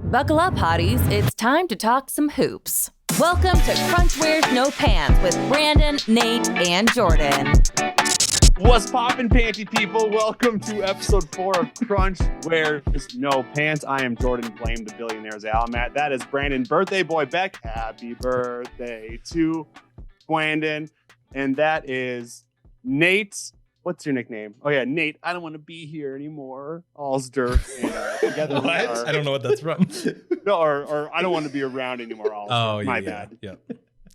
Buckle up, hotties. It's time to talk some hoops. Welcome to Crunch Wears No Pants with Brandon, Nate, and Jordan. What's poppin', panty people? Welcome to episode 4 of Crunch Wears No Pants. I am Jordan, blame the billionaire's Alamat. That is Brandon, birthday boy Beck. Happy birthday to Brandon. And that is Nate. What's your nickname? Oh yeah, Nate. I don't want to be here anymore. All's dirt. And together we are. I don't know what that's from. No, or I don't want to be around anymore. All's Oh, dirt. yeah, My bad. Yeah.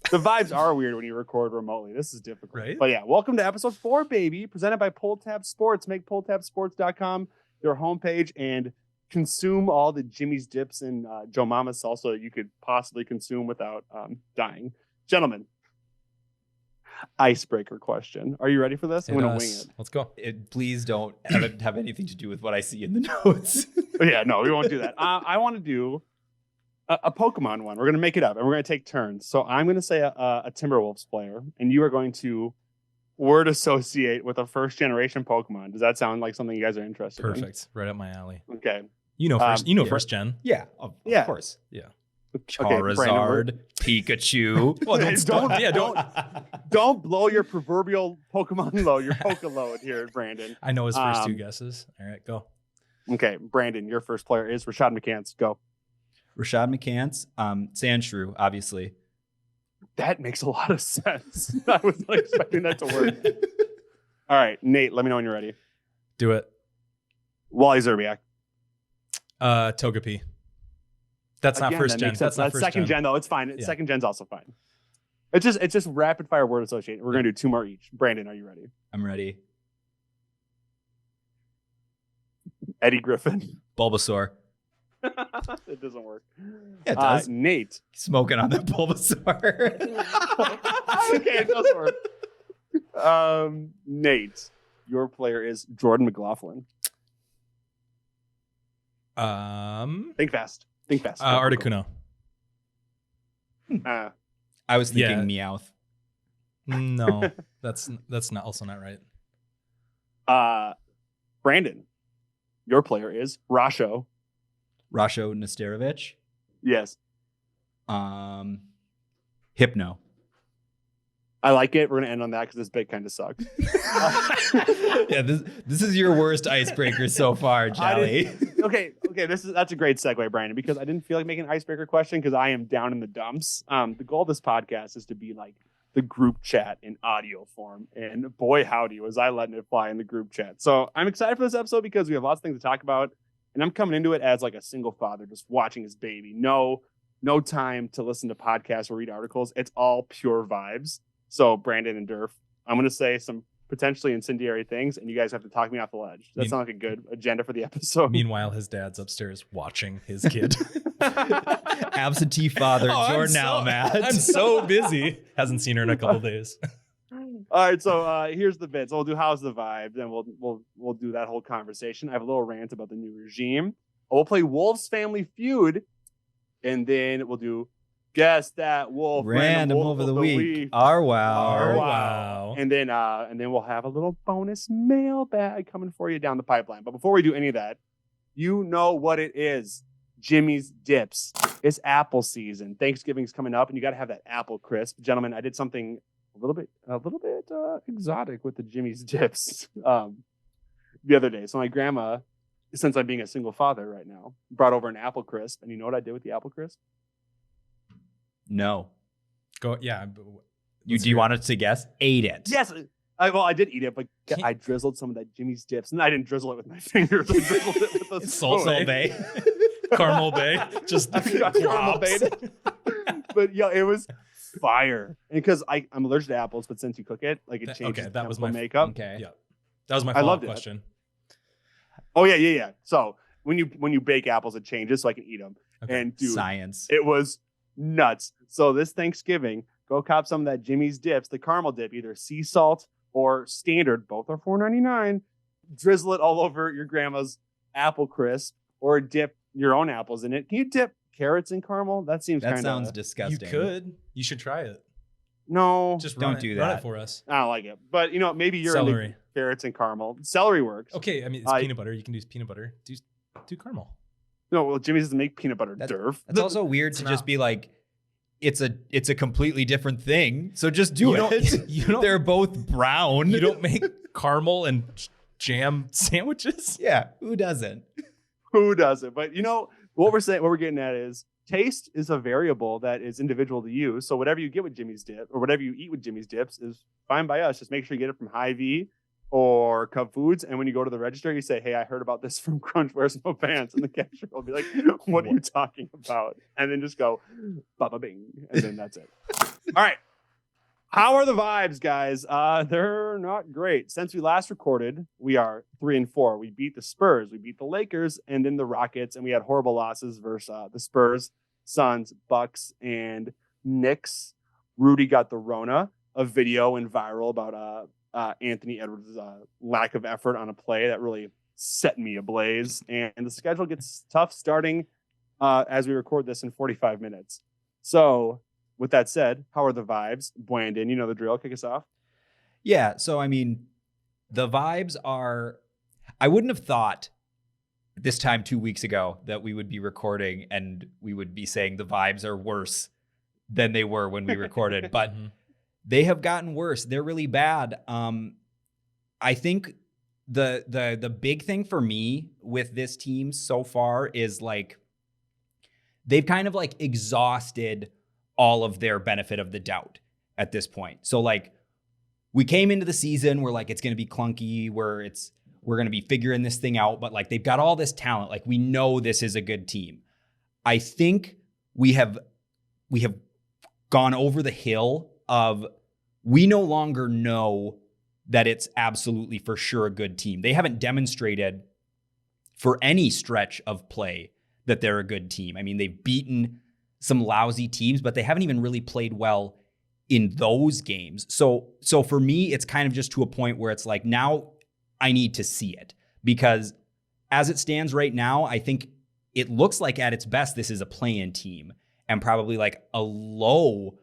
The vibes are weird when you record remotely. This is difficult. Right? But yeah, welcome to episode 4, baby. Presented by Pull Tab Sports. Make pulltabsports.com your homepage and consume all the Jimmy's dips and Joe Mama salsa you could possibly consume without dying. Gentlemen, icebreaker question. Are you ready for this? I'm going to wing it. Let's go. Please don't have anything to do with what I see in the notes. Yeah, no, we won't do that. I want to do a Pokemon one. We're going to make it up, and we're going to take turns. So I'm going to say a Timberwolves player, and you are going to word associate with a first-generation Pokemon. Does that sound like something you guys are interested in? Perfect. Right up my alley. Okay. You know first. yeah. First gen. Yeah, of Yeah. course. Yeah. Charizard, Pikachu. Well, Don't blow your proverbial Pokemon load, your Poke load here, Brandon. I know his first two guesses. All right, go. Okay, Brandon, your first player is Rashad McCants. Go. Rashad McCants, Sandshrew, obviously. That makes a lot of sense. I was not expecting that to work. All right, Nate, let me know when you're ready. Do it. Wally Zerbiak. Togepi. That's not first gen. That's not second gen though. It's fine. Yeah. Second gen's also fine. It's just rapid fire word association. We're gonna do 2 more each. Brandon, are you ready? I'm ready. Eddie Griffin. Bulbasaur. It doesn't work. Yeah, it does. Nate. Smoking on that Bulbasaur. Okay, it does work. Nate, your player is Jordan McLaughlin. Think fast. Articuno. I was thinking Yeah. Meowth. No, that's not also not right. Brandon, your player is Rasho. Rasho Nesterovich. Yes. Hypno. I like it. We're gonna end on that because this bit kind of sucks. Yeah, this is your worst icebreaker so far, Jolly. Okay. That's a great segue, Brandon, because I didn't feel like making an icebreaker question because I am down in the dumps. The goal of this podcast is to be like the group chat in audio form, and boy howdy was I letting it fly in the group chat. So I'm excited for this episode because we have lots of things to talk about, and I'm coming into it as like a single father, just watching his baby. No time to listen to podcasts or read articles. It's all pure vibes. So Brandon and Durf, I'm going to say some potentially incendiary things, and you guys have to talk me off the ledge. That sounds like a good agenda for the episode. Meanwhile, his dad's upstairs watching his kid. Absentee father, Jordan Alamat. I'm so busy. Hasn't seen her in a couple days. All right, so here's the bit. So we'll do how's the vibe, then we'll do that whole conversation. I have a little rant about the new regime. We'll play Wolves Family Feud, and then we'll do Guess That Wolf Random Wolf of the Week. Wow. And then we'll have a little bonus mailbag coming for you down the pipeline. But before we do any of that, you know what it is. Jimmy's Dips. It's apple season. Thanksgiving's coming up, and you got to have that apple crisp. Gentlemen, I did something a little bit exotic with the Jimmy's Dips the other day. So my grandma, since I'm being a single father right now, brought over an apple crisp. And you know what I did with the apple crisp? No. Go. Yeah. Do you want us to guess? Ate it. Yes. I did eat it, but I drizzled some of that Jimmy's Dips. And I didn't drizzle it with my fingers. I drizzled it with a Salt spoon. Bay. Caramel Bay. Just Caramel Bay. But yeah, it was fire. And because I'm allergic to apples, but since you cook it, like it changes that was chemical my makeup. Okay. Yeah. That was my I follow-up loved it. question. Oh yeah. So when you bake apples, it changes so I can eat them. Okay. And dude, Science. it was nuts. So this Thanksgiving, go cop some of that Jimmy's Dips, the caramel dip, either sea salt or standard. Both are $4.99. Drizzle it all over your grandma's apple crisp, or dip your own apples in it. Can you dip carrots in caramel? That seems That kind sounds of... disgusting. You could. You should try it. No, Just Don't run do Run that. it for us. I don't like it. But, maybe you're Celery. into carrots and caramel. Celery works. Okay, I mean, it's peanut butter. You can use peanut butter. Do caramel. No, well, Jimmy's doesn't make peanut butter derf. That's also weird to just not. be like, it's a completely different thing. So just do You it. don't- you don't- They're both brown. You don't make caramel and jam sandwiches? Yeah, who doesn't? Who doesn't? But what we're getting at is taste is a variable that is individual to you. So whatever you get with Jimmy's dip or whatever you eat with Jimmy's dips is fine by us. Just make sure you get it from Hy-Vee or Cub Foods. And when you go to the register, you say, "Hey, I heard about this from Crunch Wears No Pants." And the cashier will be like, "What are you talking about?" And then just go, "Baba bing." And then that's it. All right. How are the vibes, guys? They're not great. Since we last recorded, we are 3-4. We beat the Spurs, we beat the Lakers, and then the Rockets, and we had horrible losses versus the Spurs, Suns, Bucks, and Knicks. Rudy got the Rona. A video went viral about Anthony Edwards' lack of effort on a play that really set me ablaze. And the schedule gets tough starting as we record this in 45 minutes. So, with that said, how are the vibes? Brandon, you know the drill. Kick us off. Yeah, so I mean, the vibes are, I wouldn't have thought this time 2 weeks ago that we would be recording and we would be saying the vibes are worse than they were when we recorded, but they have gotten worse. They're really bad. I think the big thing for me with this team so far is like they've kind of like exhausted all of their benefit of the doubt at this point. So like we came into the season, we're like, it's going to be clunky, we're going to be figuring this thing out, but like they've got all this talent. Like we know this is a good team. I think we have gone over the hill of we no longer know that it's absolutely for sure a good team. They haven't demonstrated for any stretch of play that they're a good team. I mean, they've beaten some lousy teams, but they haven't even really played well in those games. So for me, it's kind of just to a point where it's like, now I need to see it, because as it stands right now, I think it looks like at its best, this is a play-in team and probably like a low,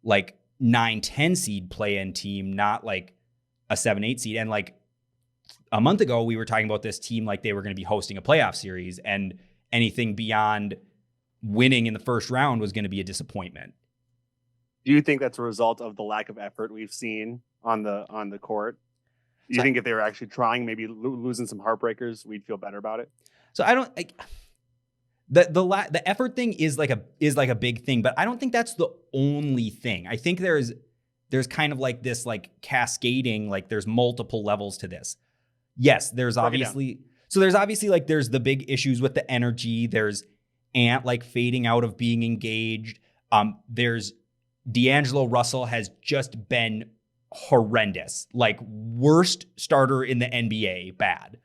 like 9-10 seed play-in team, not like a 7-8 seed. And like a month ago, we were talking about this team like they were going to be hosting a playoff series, and anything beyond winning in the first round was going to be a disappointment. Do you think that's a result of the lack of effort we've seen on the court? Do you think if they were actually trying, maybe losing some heartbreakers, we'd feel better about it? So I don't like the effort thing is like a big thing, but I don't think that's the only thing. I think there's kind of like this like cascading, like there's multiple levels to this. Yes, there's obviously like there's the big issues with the energy. There's Ant like fading out of being engaged. There's D'Angelo Russell has just been horrendous, like worst starter in the NBA, bad.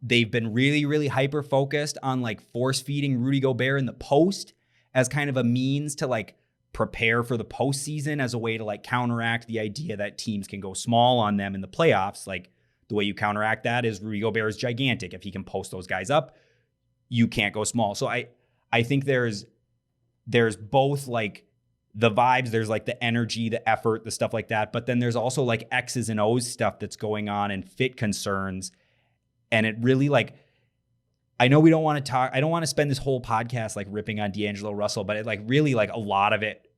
They've been really, really hyper focused on like force feeding Rudy Gobert in the post as kind of a means to like prepare for the postseason, as a way to like counteract the idea that teams can go small on them in the playoffs. Like the way you counteract that is Rudy Gobert is gigantic. If he can post those guys up, you can't go small. So I think there's both like the vibes, there's like the energy, the effort, the stuff like that. But then there's also like X's and O's stuff that's going on and fit concerns. And it really like, I know we don't want to talk, I don't want to spend this whole podcast like ripping on D'Angelo Russell, but it like really like a lot of it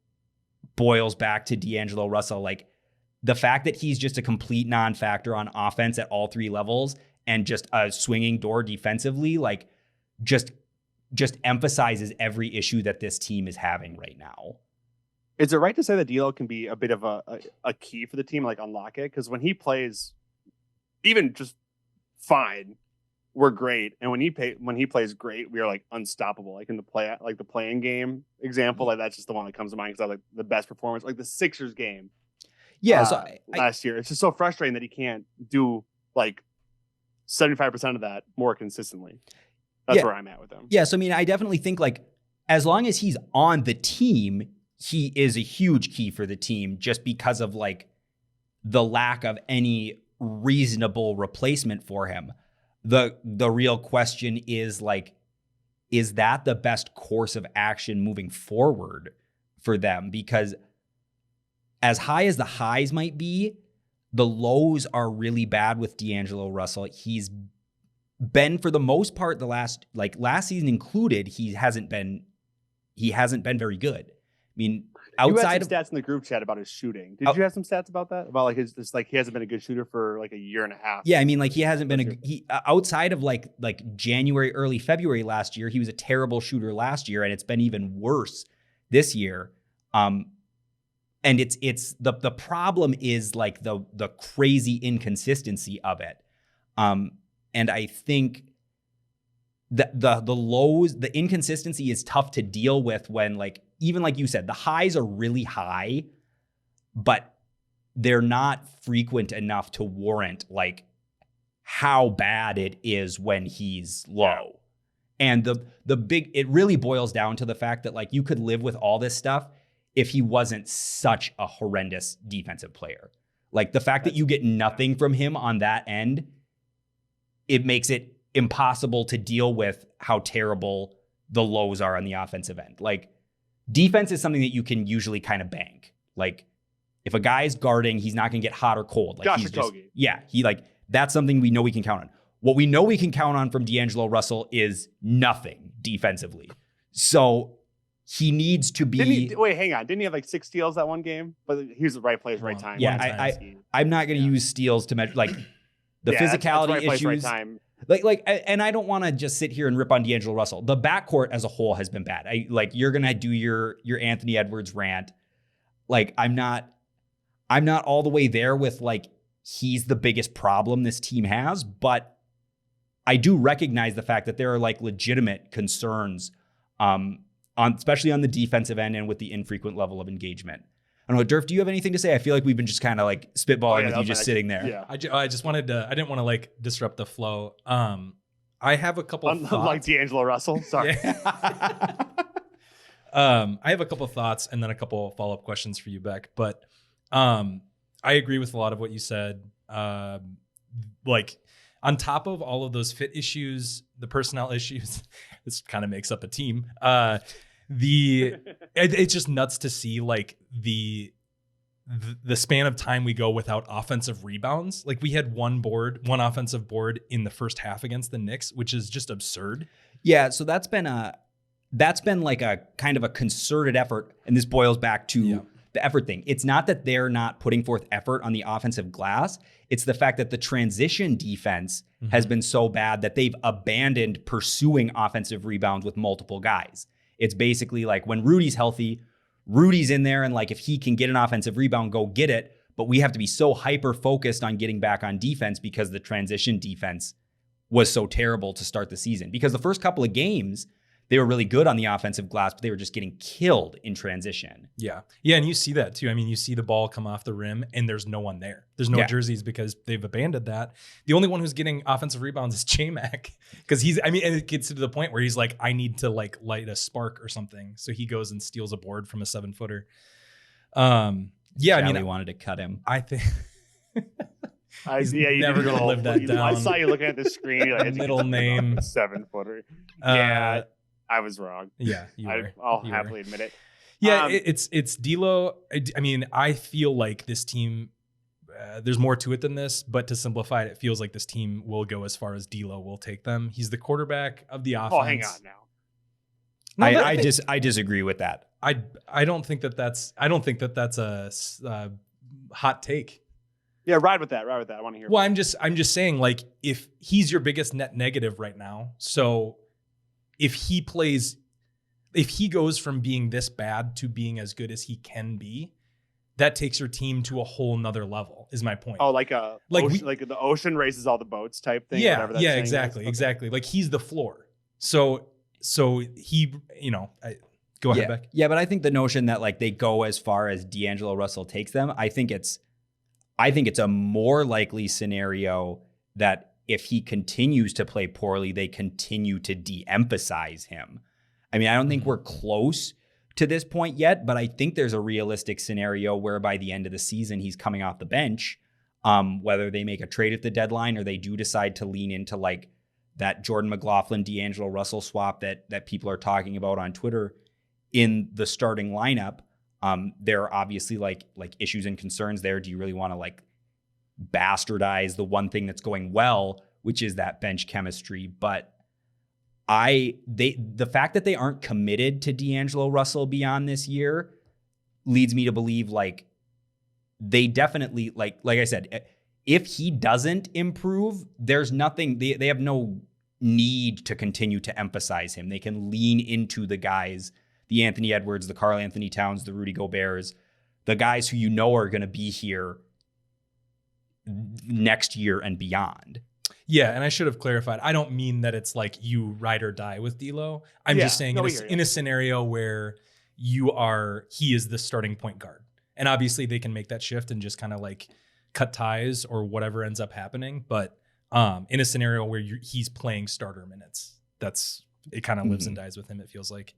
boils back to D'Angelo Russell. Like the fact that he's just a complete non-factor on offense at all three levels and just a swinging door defensively, like just emphasizes every issue that this team is having right now. Is it right to say that D'Lo can be a bit of a key for the team, like unlock it? Because when he plays, even just fine, we're great, and when he plays great, we are like unstoppable. Like in the playing game example, like that's just the one that comes to mind because I like the best performance, like the Sixers game. Yeah, so last year, it's just so frustrating that he can't do like 75% of that more consistently. That's where I'm at with him. Yeah, so I mean, I definitely think like as long as he's on the team, he is a huge key for the team, just because of like the lack of any reasonable replacement for him. The real question is like, is that the best course of action moving forward for them? Because as high as the highs might be, the lows are really bad with D'Angelo Russell. He's been, for the most part, last season included, he hasn't been very good. I mean, outside of stats in the group chat about his shooting. Did you have some stats about that? About like his he hasn't been a good shooter for like a year and a half. Yeah, I mean, like he hasn't been outside of like January, early February last year, he was a terrible shooter last year, and it's been even worse this year. And it's the problem is like the crazy inconsistency of it. And I think that the lows, the inconsistency is tough to deal with when, like, even like you said, the highs are really high, but they're not frequent enough to warrant like how bad it is when he's low. And it really boils down to the fact that like you could live with all this stuff if he wasn't such a horrendous defensive player. Like the fact that you get nothing from him on that end, it makes it impossible to deal with how terrible the lows are on the offensive end. Like defense is something that you can usually kind of bank. Like if a guy's guarding, he's not going to get hot or cold. Like Josh he's just, Okogie. yeah, that's something we know we can count on. What we know we can count on from D'Angelo Russell is nothing defensively. So he needs to be. Wait, hang on. Didn't he have like 6 steals that one game? But he was the right place, right time. Yeah, I'm not going to use steals to measure like the physicality that's right issues. place, right time. Like, and I don't want to just sit here and rip on D'Angelo Russell. The backcourt as a whole has been bad. You're gonna do your Anthony Edwards rant. Like, I'm not all the way there with like he's the biggest problem this team has, but I do recognize the fact that there are like legitimate concerns, especially on the defensive end and with the infrequent level of engagement. I don't know, Durf, do you have anything to say? I feel like we've been just kind of like spitballing with you just sitting there. Yeah. I just wanted to, I didn't want to like disrupt the flow. I have a couple of thoughts. Like D'Angelo Russell. Sorry. Yeah. I have a couple of thoughts and then a couple of follow-up questions for you, Beck. But I agree with a lot of what you said. Like on top of all of those fit issues, the personnel issues, this kind of makes up a team. It's just nuts to see like the span of time we go without offensive rebounds. Like we had one offensive board in the first half against the Knicks, which is just absurd. Yeah, so that's been like a kind of a concerted effort, and this boils back to the effort thing. It's not that they're not putting forth effort on the offensive glass. It's the fact that the transition defense has been so bad that they've abandoned pursuing offensive rebounds with multiple guys. It's basically like when Rudy's healthy, Rudy's in there, and like if he can get an offensive rebound, go get it. But we have to be so hyper focused on getting back on defense because the transition defense was so terrible to start the season. Because the first couple of games, they were really good on the offensive glass, but they were just getting killed in transition. Yeah. Yeah, and you see that too. I mean, you see the ball come off the rim and there's no one there. There's no jerseys because they've abandoned that. The only one who's getting offensive rebounds is J-Mac because and it gets to the point where he's like, I need to like light a spark or something. So he goes and steals a board from a 7-footer. Yeah, I mean, I wanted to cut him. I think He's never going to live that down. I saw you looking at the screen. Like, middle name. 7-footer. Yeah. I was wrong. Yeah, I'll happily admit it. Yeah, it's D'Lo. I mean, I feel like this team, there's more to it than this, but to simplify it, it feels like this team will go as far as D'Lo will take them. He's the quarterback of the offense. Oh, hang on now. No, I disagree with that. I don't think that's a hot take. Yeah, ride with that. I want to hear. Well, I'm just saying, like, if he's your biggest net negative right now, so if he goes from being this bad to being as good as he can be, that takes your team to a whole nother level, is my point. Oh, like the ocean raises all the boats type thing. Yeah, exactly. Like he's the floor. So he, go ahead, Beck. Yeah, but I think the notion that like they go as far as D'Angelo Russell takes them, I think it's a more likely scenario that if he continues to play poorly, they continue to de-emphasize him. I mean, I don't think we're close to this point yet, but I think there's a realistic scenario where by the end of the season, he's coming off the bench, whether they make a trade at the deadline or they do decide to lean into like that Jordan McLaughlin, D'Angelo Russell swap that people are talking about on Twitter in the starting lineup. There are obviously like issues and concerns there. Do you really want to like bastardize the one thing that's going well which is that bench chemistry. But the fact that they aren't committed to D'Angelo Russell beyond this year leads me to believe like they definitely like I said, if he doesn't improve, there's nothing, they have no need to continue to emphasize him. They can lean into the guys, the Anthony Edwards, the Karl Anthony Towns, the Rudy Goberts, the guys who you know are going to be here next year and beyond. Yeah, and I should have clarified. I don't mean that it's like you ride or die with D'Lo. I'm just saying in a scenario where he is the starting point guard. And obviously they can make that shift and just kind of like cut ties or whatever ends up happening. But in a scenario where he's playing starter minutes, it kind of lives and dies with him, it feels like.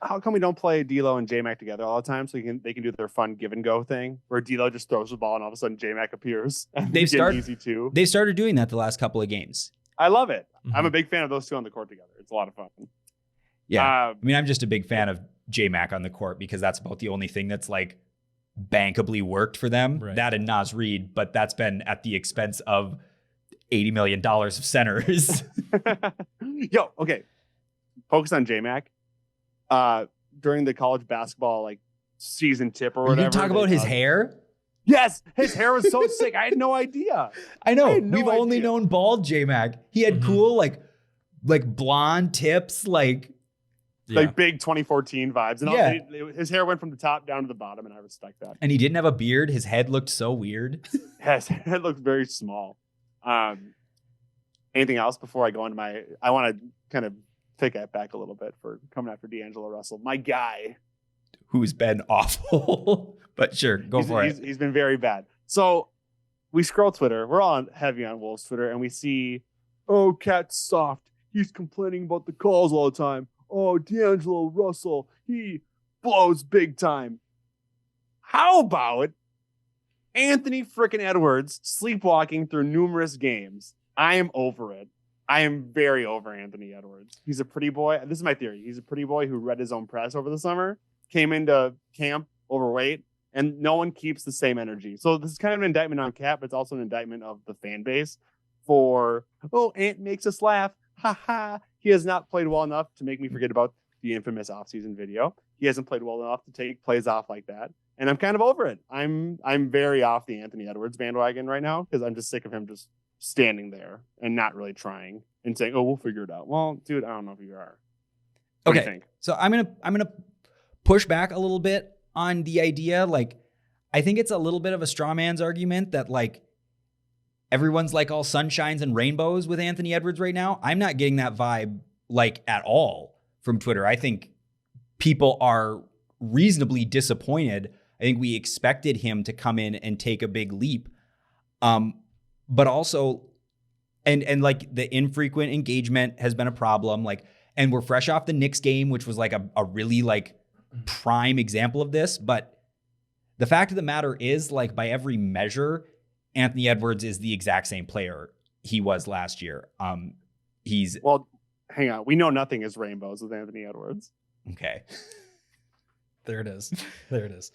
How come we don't play D'Lo and J-Mac together all the time so they can do their fun give and go thing where D'Lo just throws the ball and all of a sudden J-Mac appears? They've started doing that the last couple of games. I love it. I'm a big fan of those two on the court together. It's a lot of fun. Yeah. I mean, I'm just a big fan of J-Mac on the court because that's about the only thing that's like bankably worked for them. Right. That and Naz Reid, but that's been at the expense of $80 million of centers. Yo, okay. Focus on J-Mac. During the college basketball like season tip or whatever. You talk about his hair? Yes, his hair was so sick. I had no idea. I know. We've only known bald J-Mac. He had cool like blonde tips, like big 2014 vibes. And his hair went from the top down to the bottom, and I respect that. And he didn't have a beard. His head looked so weird. His head looked very small. Anything else before I go into I want to kind of pick it back a little bit for coming after D'Angelo Russell, my guy, who's been awful. But sure, go for it. He's been very bad. So we scroll Twitter. We're all heavy on Wolves Twitter, and we see, oh, Cat's soft. He's complaining about the calls all the time. Oh, D'Angelo Russell, he blows big time. How about Anthony frickin' Edwards sleepwalking through numerous games? I am over it. I am very over Anthony Edwards. He's a pretty boy. This is my theory. He's a pretty boy who read his own press over the summer, came into camp overweight, and no one keeps the same energy. So this is kind of an indictment on Cat, but it's also an indictment of the fan base for, oh, Ant makes us laugh. Ha ha. He has not played well enough to make me forget about the infamous offseason video. He hasn't played well enough to take plays off like that. And I'm kind of over it. I'm very off the Anthony Edwards bandwagon right now because I'm just sick of him just standing there and not really trying and saying, oh, we'll figure it out. Well, dude, I don't know if you are. What do you think? So I'm gonna push back a little bit on the idea. Like, I think it's a little bit of a straw man's argument that like everyone's like all sunshines and rainbows with Anthony Edwards right now. I'm not getting that vibe like at all from Twitter. I think people are reasonably disappointed. I think we expected him to come in and take a big leap. But also, and like the infrequent engagement has been a problem. Like, and we're fresh off the Knicks game, which was like a really like prime example of this. But the fact of the matter is, like, by every measure, Anthony Edwards is the exact same player he was last year. Well, hang on. We know nothing is rainbows with Anthony Edwards. Okay. There it is. There it is.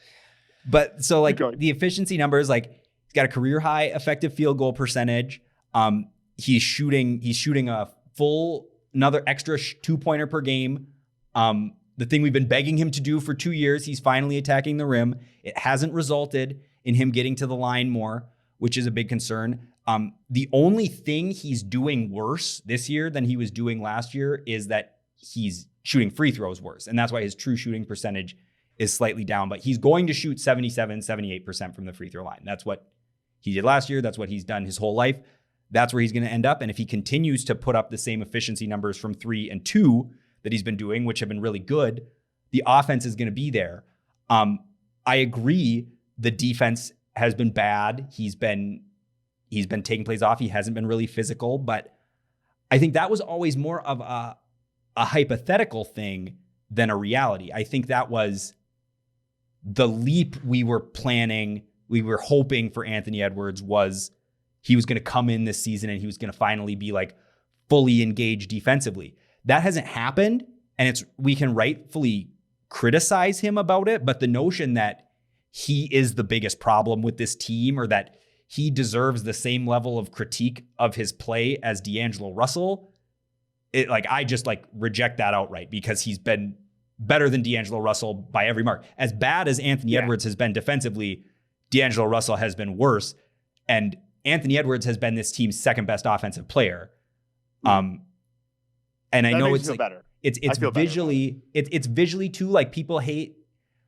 But so like the efficiency numbers, like he's got a career high effective field goal percentage. He's shooting a another extra 2-pointer per game. The thing we've been begging him to do for 2 years, he's finally attacking the rim. It hasn't resulted in him getting to the line more, which is a big concern. The only thing he's doing worse this year than he was doing last year is that he's shooting free throws worse. And that's why his true shooting percentage is slightly down, but he's going to shoot 77-78% from the free throw line. That's what he did last year. That's what he's done his whole life. That's where he's going to end up. And if he continues to put up the same efficiency numbers from 3 and 2 that he's been doing, which have been really good, the offense is going to be there. I agree. The defense has been bad. He's been taking plays off. He hasn't been really physical, but I think that was always more of a hypothetical thing than a reality. I think that was the leap we were planning. We were hoping for Anthony Edwards was he was going to come in this season and he was going to finally be like fully engaged defensively. That hasn't happened, and we can rightfully criticize him about it, but the notion that he is the biggest problem with this team or that he deserves the same level of critique of his play as D'Angelo Russell, I just reject that outright because he's been better than D'Angelo Russell by every mark. As bad as Anthony Edwards has been defensively, D'Angelo Russell has been worse. And Anthony Edwards has been this team's second best offensive player. And I that know makes it's me feel better. It's visually it's visually too, people hate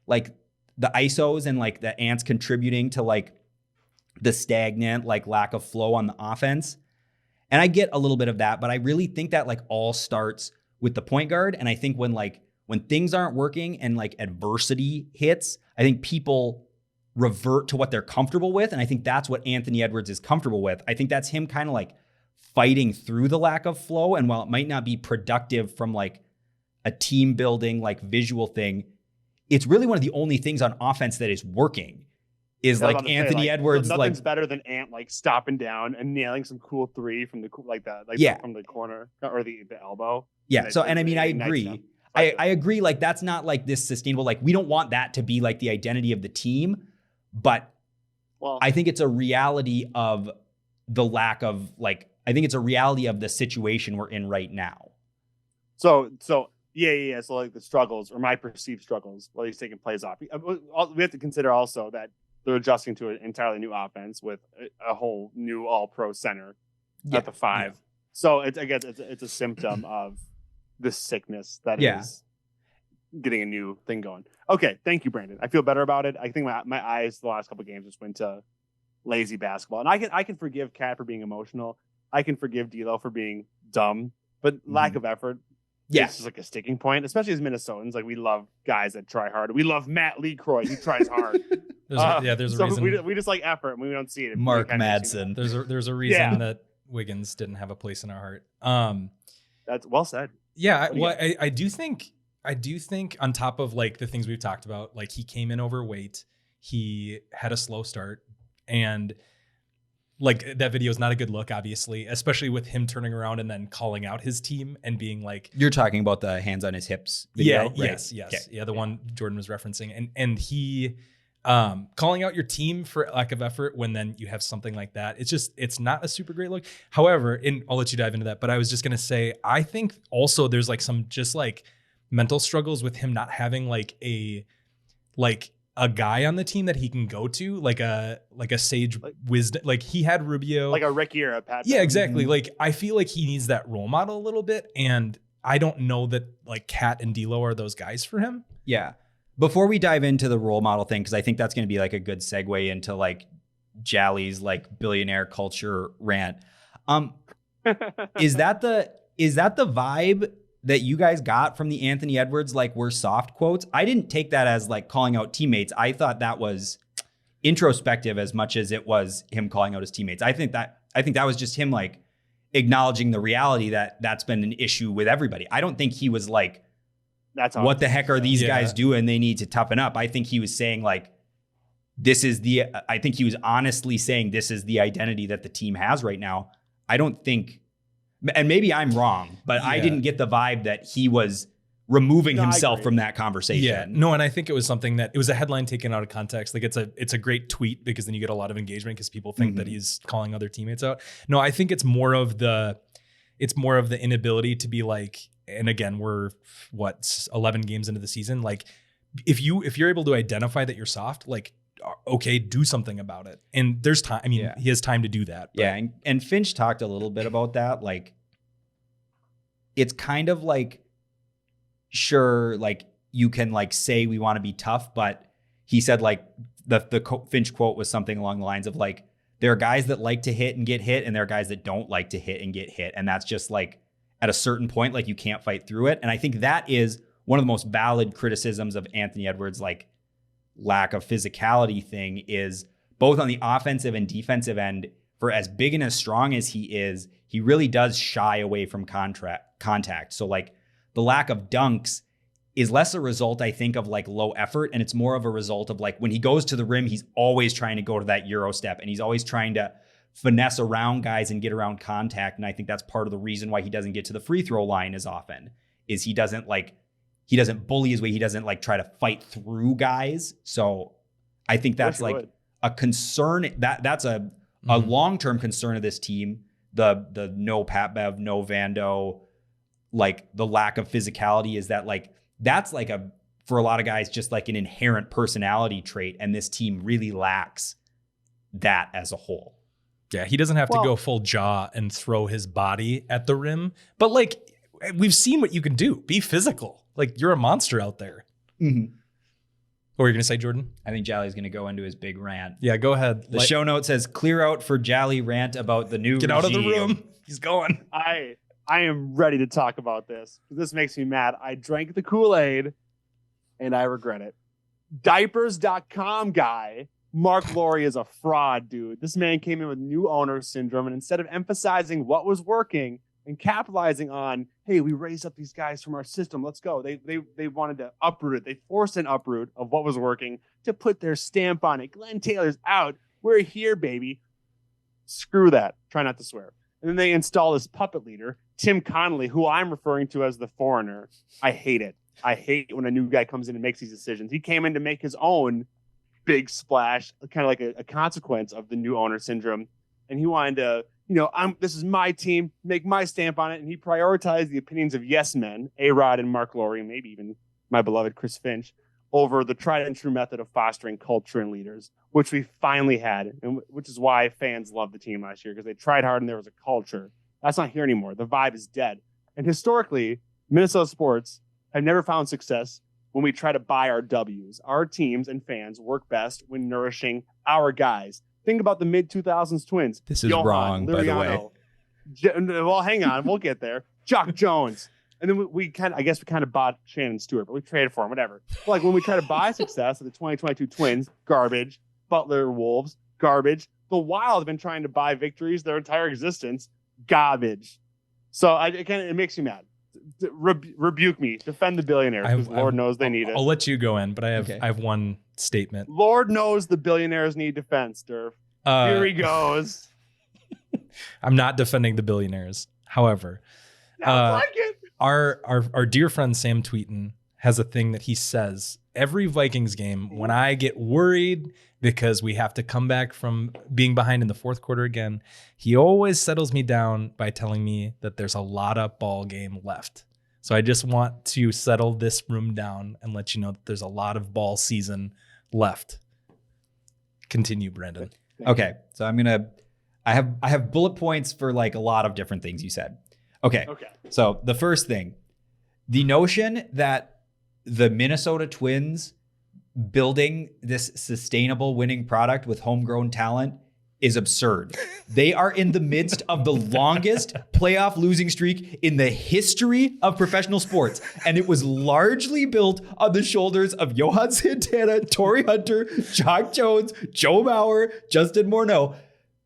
the ISOs and the Ants contributing to the stagnant lack of flow on the offense. And I get a little bit of that, but I really think that all starts with the point guard. And I think when things aren't working and adversity hits, I think people revert to what they're comfortable with. And I think that's what Anthony Edwards is comfortable with. I think that's him kind of fighting through the lack of flow. And while it might not be productive from a team building, visual thing, it's really one of the only things on offense that is working is Anthony Edwards. Nothing's better than Ant stopping down and nailing some cool three from the from the corner or the elbow. Yeah. So, and I mean, I agree. I agree. That's not this sustainable, we don't want that to be the identity of the team, but I think it's a reality of the lack of I think it's a reality of the situation we're in right now. So yeah. So the struggles or my perceived struggles while he's taking plays off. We have to consider also that they're adjusting to an entirely new offense with a whole new all-pro center at the 5. Yeah. So it's a symptom of this sickness that is getting a new thing going. Okay, thank you, Brandon. I feel better about it. I think my eyes the last couple of games just went to lazy basketball, and I can forgive Cat for being emotional. I can forgive D'Lo for being dumb, but lack of effort. Yeah, it's just a sticking point, especially as Minnesotans. We love guys that try hard. We love Matt LeCroy. He tries hard. There's a reason. We just like effort, and we don't see it. Mark Madsen. There's a reason that Wiggins didn't have a place in our heart. That's well said. Yeah, I do think on top of the things we've talked about, he came in overweight, he had a slow start, and that video is not a good look, obviously, especially with him turning around and then calling out his team and being you're talking about the hands on his hips video, right? Yes. Okay. Yeah, the one Jordan was referencing, and he calling out your team for lack of effort when then you have something like that. It's not a super great look. However, and I'll let you dive into that, but I was just going to say, I think also there's some just mental struggles with him not having a guy on the team that he can go to, like a sage wisdom. He had Rubio, like a Ricky or a Pat. Yeah, exactly. I feel he needs that role model a little bit. And I don't know that Cat and D'Lo are those guys for him. Yeah. Before we dive into the role model thing, because I think that's going to be a good segue into Jally's billionaire culture rant. Is that the vibe that you guys got from the Anthony Edwards we're soft quotes? I didn't take that as calling out teammates. I thought that was introspective as much as it was him calling out his teammates. I think that was just him acknowledging the reality that that's been an issue with everybody. I don't think he was that's what the heck are these guys doing? They need to toughen up. I think he was saying I think he was honestly saying this is the identity that the team has right now. I don't think, and maybe I'm wrong, but I didn't get the vibe that he was removing himself from that conversation. Yeah, no, and I think it was something that it was a headline taken out of context. It's a great tweet because then you get a lot of engagement because people think that he's calling other teammates out. No, I think it's more of the inability to be and again, we're 11 games into the season. If you're able to identify that you're soft, okay, do something about it. And there's time. I mean, he has time to do that. But. Yeah. And Finch talked a little bit about that. It's kind of sure, you can say we want to be tough, but he said the Finch quote was something along the lines of there are guys that like to hit and get hit, and there are guys that don't like to hit and get hit. And that's just at a certain point, you can't fight through it. And I think that is one of the most valid criticisms of Anthony Edwards, lack of physicality thing is both on the offensive and defensive end. For as big and as strong as he is, he really does shy away from contact. So the lack of dunks is less a result, I think, of low effort. And it's more of a result of when he goes to the rim, he's always trying to go to that Euro step and he's always trying to finesse around guys and get around contact. And I think that's part of the reason why he doesn't get to the free throw line as often is he doesn't bully his way. He doesn't try to fight through guys. So I think that's a concern. That's a a long-term concern of this team, the no Pat Bev, no Vando, like the lack of physicality is that like, that's like for a lot of guys, just like an inherent personality trait. And this team really lacks that as a whole. Yeah, he doesn't have to go full jaw and throw his body at the rim. But like, we've seen what you can do. Be physical. Like, you're a monster out there. Mm-hmm. What were you going to say, Jordan? I think Jally's going to go into his big rant. Yeah, go ahead. The show note says, clear out for Jally rant about the new Get out of the room. He's going. I am ready to talk about this. This makes me mad. I drank the Kool-Aid and I regret it. Diapers.com guy, Mark Laurie, is a fraud, dude. This man came in with new owner syndrome, and instead of emphasizing what was working and capitalizing on, hey, we raised up these guys from our system, let's go. They wanted to uproot it. They forced an uproot of what was working to put their stamp on it. Glenn Taylor's out. We're here, baby. Screw that. Try not to swear. And then they install this puppet leader, Tim Connolly, who I'm referring to as the foreigner. I hate it. I hate when a new guy comes in and makes these decisions. He came in to make his own big splash, kind of like a consequence of the new owner syndrome. And he wanted to, this is my team, make my stamp on it. And he prioritized the opinions of yes men, A-Rod and Mark Laurie, and maybe even my beloved Chris Finch, over the tried and true method of fostering culture and leaders, which we finally had, and which is why fans loved the team last year, because they tried hard and there was a culture. That's not here anymore. The vibe is dead. And historically, Minnesota sports have never found success when we try to buy our W's. Our teams and fans work best when nourishing our guys. Think about the mid-2000s Twins. This is wrong, by the way. Well, hang on. We'll get there. Jock Jones. And then we kind of bought Shannon Stewart, but we traded for him, whatever. But like when we try to buy success of the 2022 Twins, garbage. Butler Wolves, garbage. The Wild have been trying to buy victories their entire existence, garbage. So it makes you mad. Rebuke me. Defend the billionaires, because Lord knows they need it. I'll let you go in, but I have one statement. Lord knows the billionaires need defense, Durf. Here he goes. I'm not defending the billionaires. However, like it. Our dear friend Sam Tweeten has a thing that he says every Vikings game when I get worried because we have to come back from being behind in the fourth quarter again. He always settles me down by telling me that there's a lot of ball game left. So I just want to settle this room down and let you know that there's a lot of ball season left. Continue, Brandon. Okay, so I have bullet points for like a lot of different things you said. Okay. So the first thing, the notion that the Minnesota Twins building this sustainable winning product with homegrown talent is absurd. They are in the midst of the longest playoff losing streak in the history of professional sports. And it was largely built on the shoulders of Johan Santana, Torrey Hunter, Jock Jones, Joe Mauer, Justin Morneau.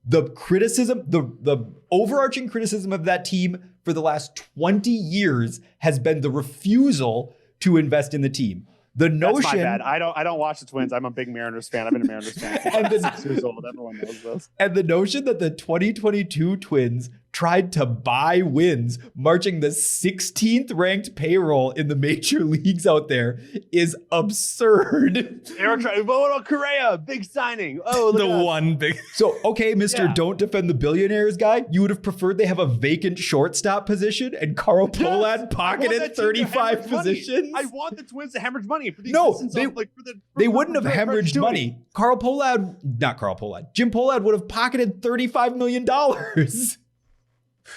The criticism, the overarching criticism of that team for the last 20 years has been the refusal to invest in the team. The notion. That's my bad. I don't watch the Twins. I'm a big Mariners fan. I've been a Mariners fan since I was 6 years old. Everyone knows this. And the notion that the 2022 Twins tried to buy wins, marching the 16th ranked payroll in the major leagues out there, is absurd. They were trying. What Correa? Big signing. Oh, the one big. So, okay, Mr. Don't defend the billionaires guy. You would have preferred they have a vacant shortstop position and Carl Pohlad pocketed 35 positions. I want the Twins to hemorrhage money for the they wouldn't have hemorrhaged money. Jim Pohlad would have pocketed $35 million.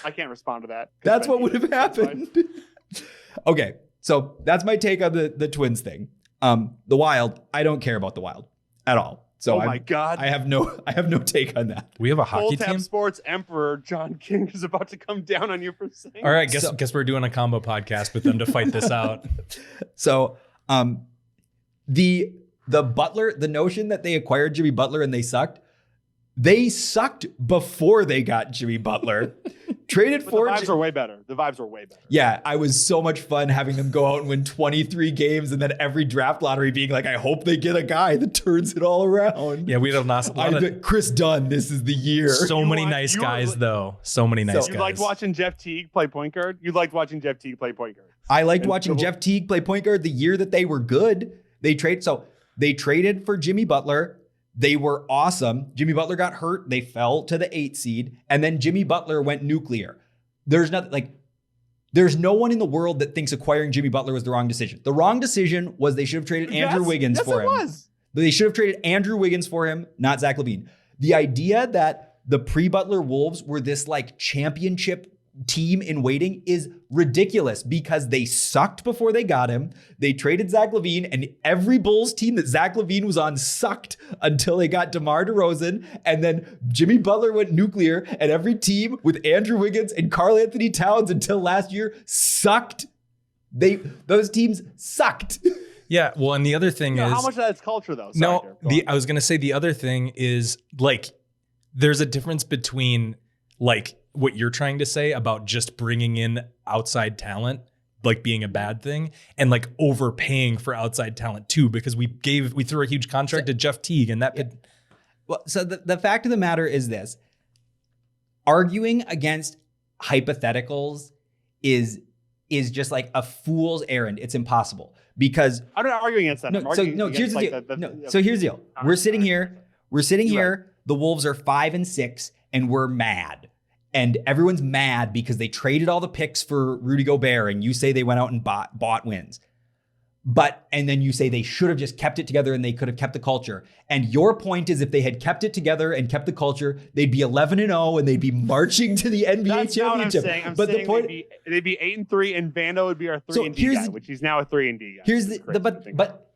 I can't respond to that. That's what would have happened. Okay, so that's my take on the Twins thing. The Wild, I don't care about the Wild at all. So my God, I have no take on that. We have a hockey Full team. Sports Emperor John King is about to come down on you for saying. All right, guess we're doing a combo podcast with them to fight this out. So, the Butler, the notion that they acquired Jimmy Butler and they sucked before they got Jimmy Butler. Traded for the vibes are way better. The vibes are way better. Yeah, I was so much fun having them go out and win 23 games and then every draft lottery being like, I hope they get a guy that turns it all around. Yeah, we had a lot of Chris Dunn, this is the year. So many nice guys, though. So many nice guys. You liked watching Jeff Teague play point guard? You liked watching Jeff Teague play point guard. I liked watching Jeff Teague play point guard the year that they were good. They traded for Jimmy Butler. They were awesome. Jimmy Butler got hurt. They fell to the 8 seed. And then Jimmy Butler went nuclear. There's no one in the world that thinks acquiring Jimmy Butler was the wrong decision. The wrong decision was they should have traded Andrew Wiggins for him. Yes, it was. They should have traded Andrew Wiggins for him, not Zach LaVine. The idea that the pre-Butler Wolves were this like championship team in waiting is ridiculous because they sucked before they got him. They traded Zach LaVine, and every Bulls team that Zach LaVine was on sucked until they got DeMar DeRozan, and then Jimmy Butler went nuclear, and every team with Andrew Wiggins and Karl Anthony Towns until last year sucked. Those teams sucked. Yeah, well, and the other thing is... How much of that's culture, though? I was going to say the other thing is, like, there's a difference between, like, what you're trying to say about just bringing in outside talent, like being a bad thing, and like overpaying for outside talent too, because we threw a huge contract to Jeff Teague, and that could... Well, so the fact of the matter is this: arguing against hypotheticals is just like a fool's errand. It's impossible because I'm not arguing against that. Here's the deal. So here's the deal. We're sitting here. The Wolves are 5-6, and we're mad. And everyone's mad because they traded all the picks for Rudy Gobert, and you say they went out and bought wins. And then you say they should have just kept it together and they could have kept the culture. And your point is if they had kept it together and kept the culture, they'd be 11-0 and they'd be marching to the NBA That's championship. Not what I'm saying. The point they'd be 8-3, and Vando would be our 3-and-D guy, which he's now a 3-and-D guy. Here's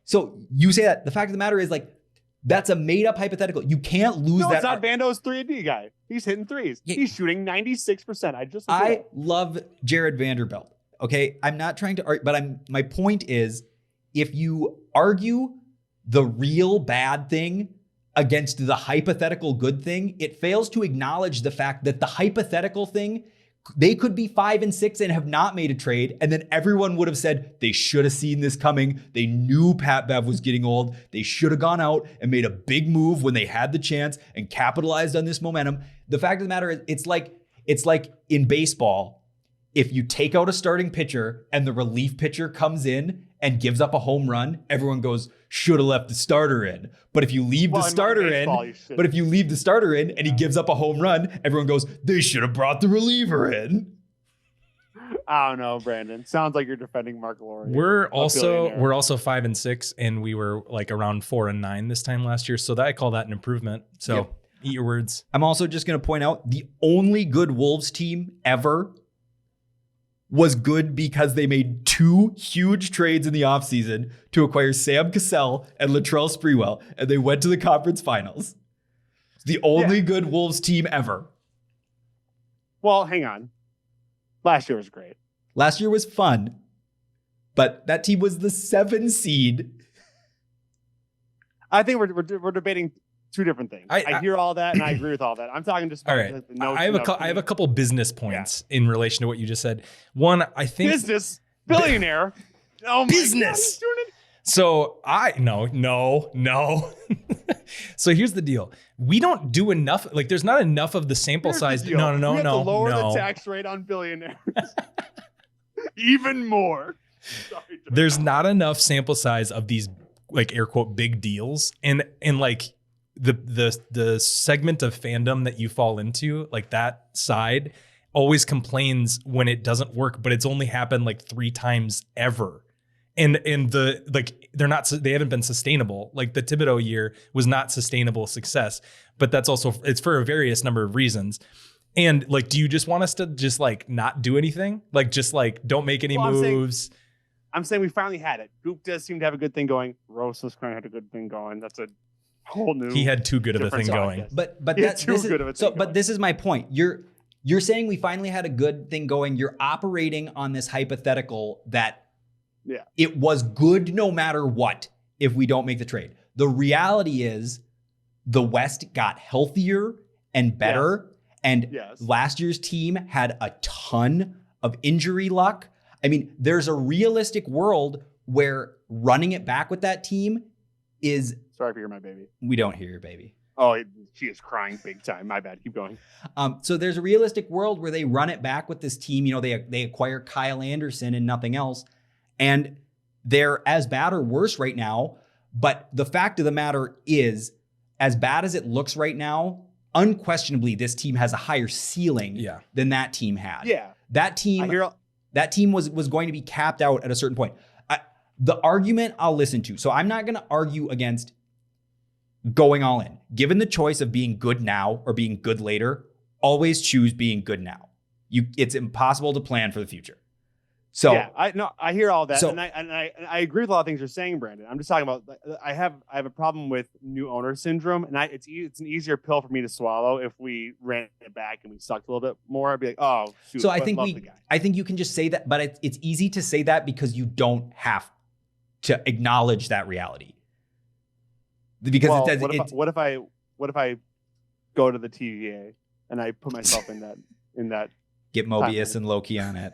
so you say that. The fact of the matter is, like, that's a made-up hypothetical. You can't lose that. No, it's not Vando's 3-and-D guy. He's hitting threes. Yeah. He's shooting 96%. I love Jared Vanderbilt. Okay, I'm not trying to argue, but my point is, if you argue the real bad thing against the hypothetical good thing, it fails to acknowledge the fact that the hypothetical thing, they could be 5-6 and have not made a trade, and then everyone would have said they should have seen this coming. They knew Pat Bev was getting old. They should have gone out and made a big move when they had the chance and capitalized on this momentum. The fact of the matter is, it's like in baseball, if you take out a starting pitcher and the relief pitcher comes in and gives up a home run, everyone goes, should have left the starter in. But if you leave the starter in, and he gives up a home run, everyone goes, they should have brought the reliever in. I don't know, Brandon. Sounds like you're defending Mark Lowry. We're also 5-6, and we were like around 4-9 this time last year. So I call that an improvement. So Eat your words. I'm also just going to point out the only good Wolves team ever was good because they made 2 huge trades in the offseason to acquire Sam Cassell and Latrell Sprewell, and they went to the conference finals. It's the only good Wolves team ever. Well, hang on. Last year was great. Last year was fun, but that team was the 7 seed. I think we're debating 2 different things. I hear all that, and I agree with all that. I'm talking just about all right. I have a couple business points in relation to what you just said. One, I think business billionaire. Oh my business. God, he's doing it. So no. So here's the deal. We don't do enough. Like, there's not enough of the sample size. No. We have to lower the tax rate on billionaires even more. Sorry, there's not enough sample size of these, like, air quote, big deals, and like the segment of fandom that you fall into, like that side, always complains when it doesn't work, but it's only happened like 3 times ever. And they haven't been sustainable. Like the Thibodeau year was not sustainable success, but it's for a various number of reasons. And like, do you just want us to just like not do anything? Like, just like don't make any moves? I'm saying we finally had it. Goop does seem to have a good thing going. Rosas kind of had a good thing going. That's a whole new. He had too good of a thing going. But this is my point. You're saying we finally had a good thing going. You're operating on this hypothetical that it was good no matter what if we don't make the trade. The reality is the West got healthier and better. And last year's team had a ton of injury luck. I mean, there's a realistic world where running it back with that team is... Sorry if you hear my baby. We don't hear your baby. Oh, she is crying big time. My bad. Keep going. So there's a realistic world where they run it back with this team. You know, they acquire Kyle Anderson and nothing else. And they're as bad or worse right now. But the fact of the matter is as bad as it looks right now, unquestionably, this team has a higher ceiling than that team had. Yeah. That team was going to be capped out at a certain point. The argument I'll listen to. So I'm not going to argue against going all in. Given the choice of being good now or being good later, always choose being good now. It's impossible to plan for the future. So yeah, I hear all that, and I agree with a lot of things you're saying, Brandon. I'm just talking about I have a problem with new owner syndrome, and it's an easier pill for me to swallow if we ran it back and we sucked a little bit more. I'd be like, oh, shoot. So I think you can just say that, but it's easy to say that because you don't have to acknowledge that reality. Because what if I go to the TVA and I put myself in that get Mobius and Loki on it.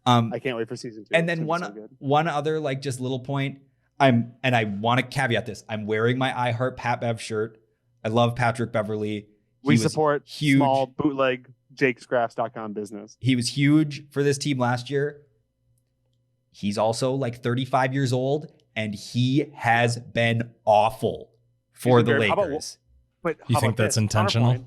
I can't wait for season 2. And then one other like just little point. I want to caveat this. I'm wearing my I Heart Pat Bev shirt. I love Patrick Beverly. We support small bootleg jakescrafts.com business. He was huge for this team last year. He's also like 35 years old, and he has been awful for the Lakers. You think that's intentional?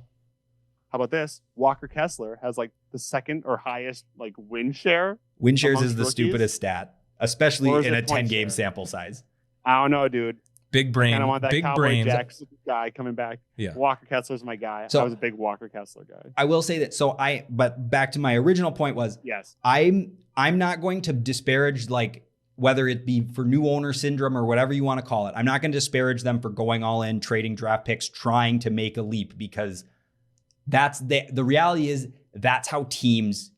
How about this? Walker Kessler has like the second or highest like win share. Win shares is the stupidest stat, especially in a 10-game sample size. I don't know, dude. Big brain. I want that big Cowboy brain Jackson guy coming back. Yeah. Walker Kessler's my guy. So, I was a big Walker Kessler guy. I will say that. But back to my original point was, yes, I'm not going to disparage like whether it be for new owner syndrome or whatever you want to call it. I'm not going to disparage them for going all in, trading draft picks, trying to make a leap, because that's the reality is that's how teams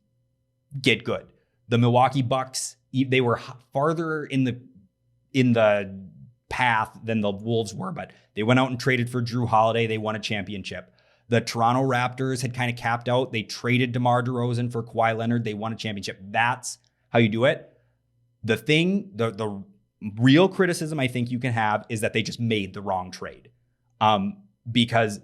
get good. The Milwaukee Bucks, they were farther in the path than the Wolves were, but they went out and traded for Drew Holiday. They won a championship. The Toronto Raptors had kind of capped out. They traded DeMar DeRozan for Kawhi Leonard. They won a championship. That's how you do it. The real criticism I think you can have is that they just made the wrong trade. Because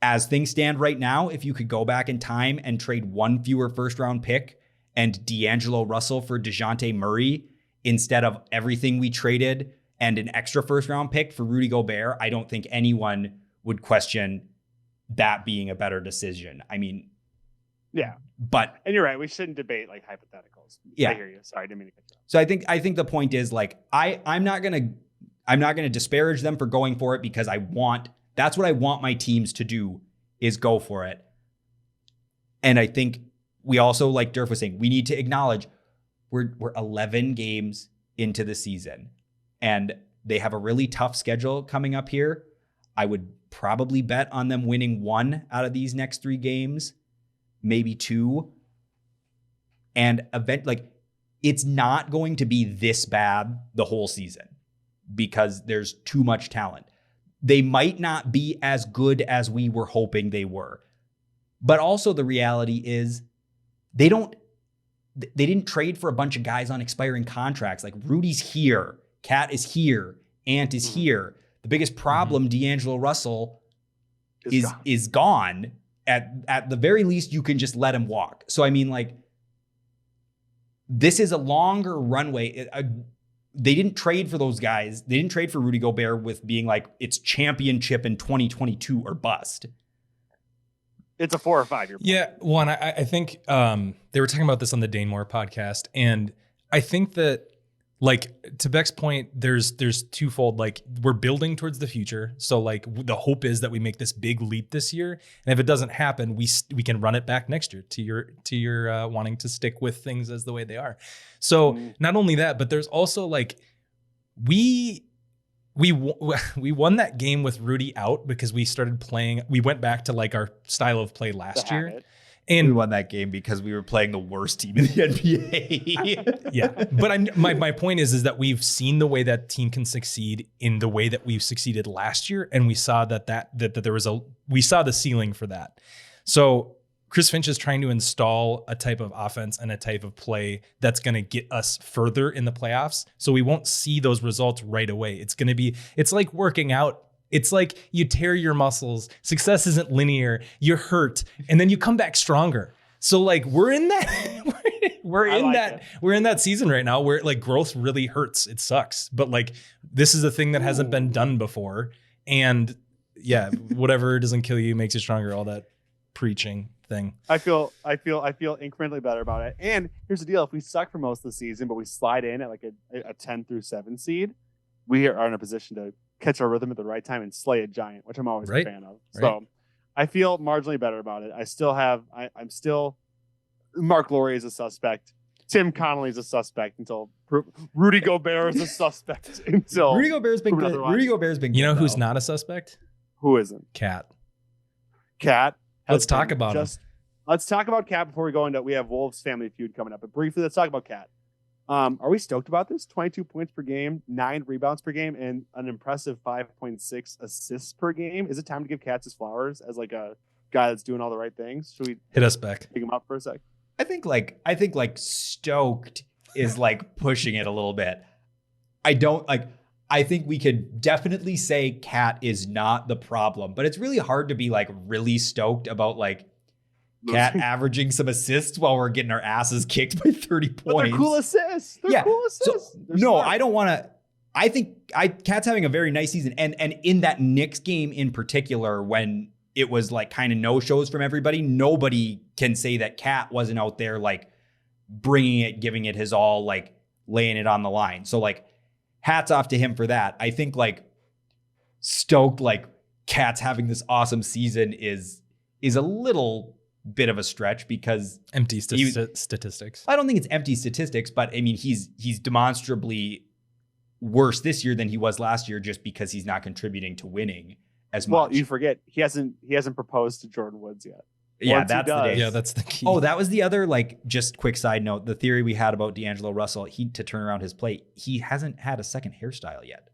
as things stand right now, if you could go back in time and trade one fewer first round pick and D'Angelo Russell for DeJounte Murray instead of everything we traded and an extra first round pick for Rudy Gobert, I don't think anyone would question that being a better decision. I mean, yeah, and you're right. We shouldn't debate like hypotheticals. Yeah, I hear you. Sorry, I didn't mean to cut you off. So I think the point is like I'm not gonna disparage them for going for it, because that's what I want my teams to do, is go for it. And I think we also, like Durf was saying, we need to acknowledge we're 11 games into the season, and they have a really tough schedule coming up here. I would probably bet on them winning 1 out of these next 3 games, maybe 2. And it's not going to be this bad the whole season because there's too much talent. They might not be as good as we were hoping they were. But also the reality is they didn't trade for a bunch of guys on expiring contracts. Like Rudy's here, Cat is here, Ant is here. The biggest problem, D'Angelo Russell is gone. At the very least, you can just let him walk. So I mean, like, this is a longer runway. They didn't trade for those guys. They didn't trade for Rudy Gobert with being like, it's championship in 2022 or bust. It's a 4 or 5 year plan. Yeah, one, I think they were talking about this on the Dane Moore podcast, and I think that, like, to Beck's point, there's twofold. Like, we're building towards the future, so like the hope is that we make this big leap this year, and if it doesn't happen, we can run it back next year. To your wanting to stick with things as the way they are. So not only that, but there's also like we won that game with Rudy out because we started playing. We went back to like our style of play last year. And we won that game because we were playing the worst team in the NBA. Yeah. But my point is that we've seen the way that team can succeed in the way that we've succeeded last year. And we saw that there was we saw the ceiling for that. So Chris Finch is trying to install a type of offense and a type of play that's going to get us further in the playoffs. So we won't see those results right away. It's like working out. It's like you tear your muscles. Success isn't linear. You're hurt, and then you come back stronger. So like we're in that, we're in that season right now where like growth really hurts. It sucks, but like this is a thing that hasn't been done before, and yeah, whatever doesn't kill you makes you stronger. All that preaching thing. I feel incrementally better about it. And here's the deal: if we suck for most of the season, but we slide in at like a 10 through 7 seed, we are in a position to catch our rhythm at the right time and slay a giant, which I'm always a fan of. Right. So I feel marginally better about it. I'm still Mark Laurie is a suspect. Tim Connolly is a suspect until Rudy Gobert is a suspect until Rudy Gobert's been proven good. otherwise. Rudy Gobert's been You know good, who's though. not a suspect? Who isn't? Cat. Cat. Let's talk about him. Let's talk about Cat before we go into. We have Wolves Family Feud coming up, but briefly, let's talk about Cat. Are we stoked about this? 22 points per game, 9 rebounds per game, and an impressive 5.6 assists per game. Is it time to give Cat his flowers as like a guy that's doing all the right things? Should we Hit us back. pick him up for a sec? I think like stoked is like pushing it a little bit. I think we could definitely say Cat is not the problem, but it's really hard to be like really stoked about like Cat averaging some assists while we're getting our asses kicked by 30 points. But they're cool assists. They're cool assists. So, They're no, smart. I don't want to. I think Cat's having a very nice season, and in that Knicks game in particular, when it was like kind of no shows from everybody, nobody can say that Cat wasn't out there like bringing it, giving it his all, like laying it on the line. So like, hats off to him for that. I think like stoked like Cat's having this awesome season is a little bit of a stretch because Empty statistics. I don't think it's empty statistics, but I mean he's demonstrably worse this year than he was last year just because he's not contributing to winning as much. Well, you forget he hasn't proposed to Jordan Woods yet. Yeah, Once he that's the does- day. Yeah, that's the key. Oh, that was the other like just quick side note. The theory we had about D'Angelo Russell, to turn around his play, he hasn't had a second hairstyle yet.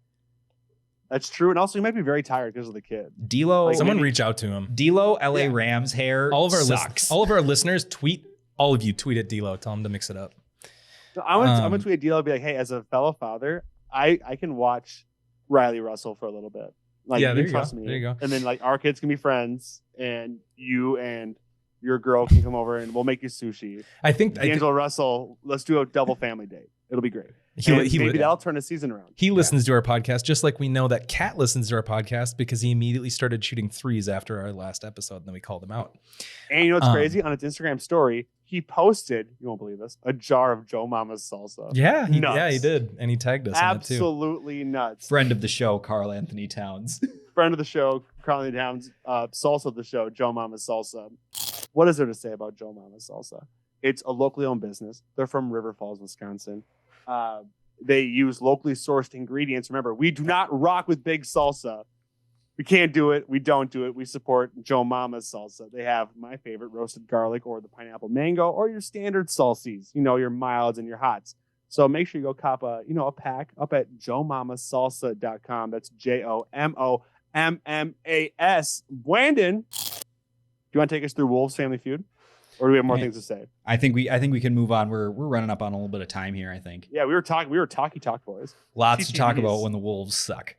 That's true, and also he might be very tired because of the kid. D'Lo, Like, Someone maybe- reach out to him. D'Lo, LA Yeah. Rams hair All of our sucks. all of our listeners tweet. All of you tweet at D'Lo. Tell him to mix it up. So I'm gonna tweet a deal and be like, hey, as a fellow father, I can watch Riley Russell for a little bit. Like, Yeah, you there can you go. trust me. There you go. And then like our kids can be friends, and you and your girl can come over and we'll make you sushi. I think D'Angelo Russell, let's do a double family date. It'll be great. he, And he, maybe that'll turn the season around. he listens to our podcast just like we know that Cat listens to our podcast because he immediately started shooting threes after our last episode and then we called him out. And you know what's crazy? On his Instagram story, he posted, you won't believe this, a jar of Joe Mama's salsa. Yeah, he Nuts. did. And he tagged us in it too. Absolutely nuts. Friend of the show, Carl Anthony Towns. Friend of the show, Carly Downs, salsa of the show, Joe Mama's Salsa. What is there to say about Joe Mama's Salsa? It's a locally owned business. They're from River Falls, Wisconsin. They use locally sourced ingredients. Remember, we do not rock with big salsa. We can't do it. We don't do it. We support Joe Mama's Salsa. They have my favorite, roasted garlic or the pineapple mango or your standard salsies, your milds and your hots. So make sure you go cop a pack up at joemamasalsa.com. That's JOMOMMAS. Brandon, do you want to take us through Wolves Family Feud? Or do we have more things to say? I think we can move on. We're running up on a little bit of time here, I think. Yeah, we were talky talk boys. Lots to talk TTVs. about when the Wolves suck.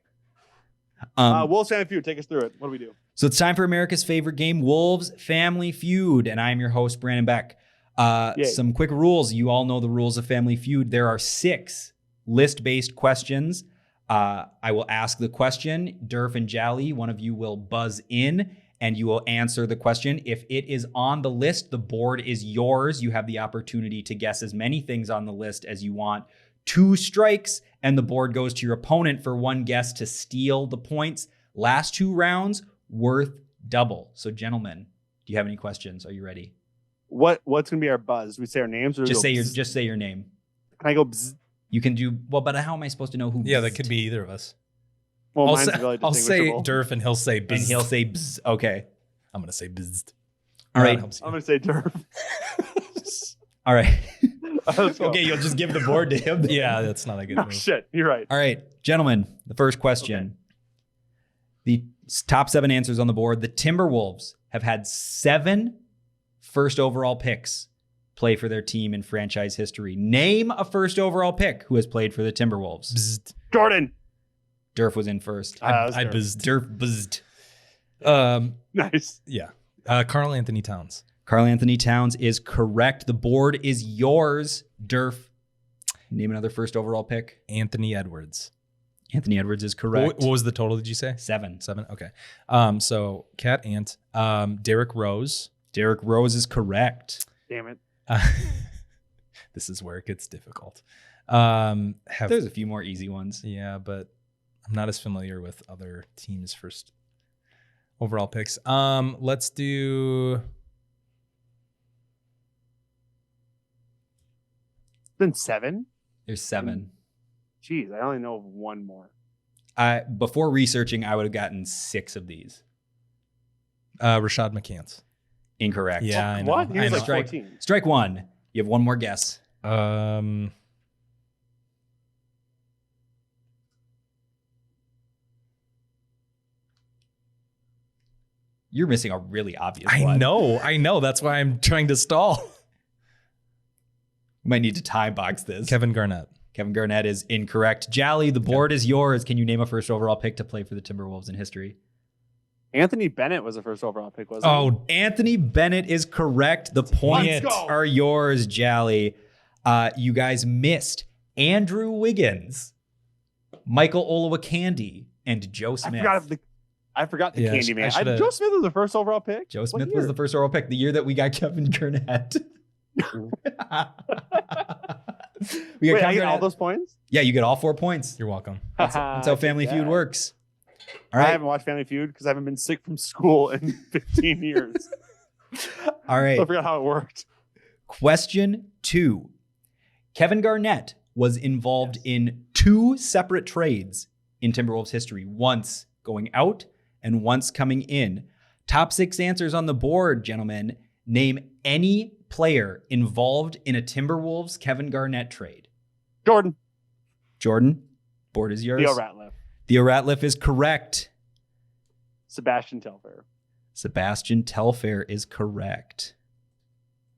Wolves Family Feud, take us through it. What do we do? So it's time for America's favorite game, Wolves Family Feud, and I'm your host, Brandon Beck. Yay. Some quick rules. You all know the rules of Family Feud. There are 6 list-based questions. I will ask the question. Durf and Jally, one of you will buzz in, and you will answer the question. If it is on the list, the board is yours. You have the opportunity to guess as many things on the list as you want. 2 strikes, and the board goes to your opponent for 1 guess to steal the points. Last 2 rounds, worth double. So, gentlemen, do you have any questions? Are you ready? What's gonna be our buzz? Do we say our names or Just go say bzz? just say your name. Can I go bzz? You can do well, but how am I supposed to know who? Yeah, that bzzed? could be either of us. Well, I'll mine's say, really I'll say distinguishable. Durf and he'll say And Bzzzt. he'll say bzz. Okay. I'm going to say Bzzzt. All That right. helps you. I'm gonna say Durf. All right. Let's go. Okay, you'll just give the board to him. Yeah, that's not a good No move. shit. You're right. All right, gentlemen, the first question. The top 7 answers on the board. The Timberwolves have had 7 first overall picks play for their team in franchise history. Name a first overall pick who has played for the Timberwolves. Bzzzt. Jordan. Durf was in first. I Durf. Bzzzt. Durf buzzed. Nice. Yeah. Carl Anthony Towns. Carl Anthony Towns is correct. The board is yours. Durf, name another first overall pick. Anthony Edwards. Anthony Edwards is What, correct. what was the total? Did you say 7. 7? Okay. So Cat Ant, Derrick Rose. Derrick Rose is correct. Damn it. This is where it gets difficult. There's a few more easy ones. Yeah, but I'm not as familiar with other teams' first overall picks. Let's do. It's been 7. There's 7. Jeez, I only know of one more. Before researching, I would have gotten 6 of these. Rashad McCants. Incorrect. Yeah, I know. What? He I was know. like 14. Strike 1. You have one more guess. You're missing a really obvious I one. know. That's why I'm trying to stall. You might need to time box this. Kevin Garnett. Kevin Garnett is incorrect. Jally, the board is yours. Can you name a first overall pick to play for the Timberwolves in history? Anthony Bennett was the first overall pick, wasn't he? Oh, Anthony Bennett is correct. The points Let's go. are yours, Jally. You guys missed Andrew Wiggins, Michael Olowokandi, and Joe Smith. I forgot the Yeah, Candy I Man. shoulda- Joe Smith was the first overall pick. Joe What Smith year? was the first overall pick, the year that we got Kevin Garnett. We Wait, I Kevin get all Garnett. those points? Yeah, you get all 4 points. you're welcome. That's how Family Feud works. All I right. haven't watched Family Feud because I haven't been sick from school in 15 years. All right. So I forgot how it worked. Question 2. Kevin Garnett was involved in 2 separate trades in Timberwolves history, once going out and once coming in. Top 6 answers on the board, gentlemen. Name any player involved in a Timberwolves Kevin Garnett trade. Jordan. Jordan, board is yours. Theo Ratliff. Theo Ratliff is correct. Sebastian Telfair. Sebastian Telfair is correct.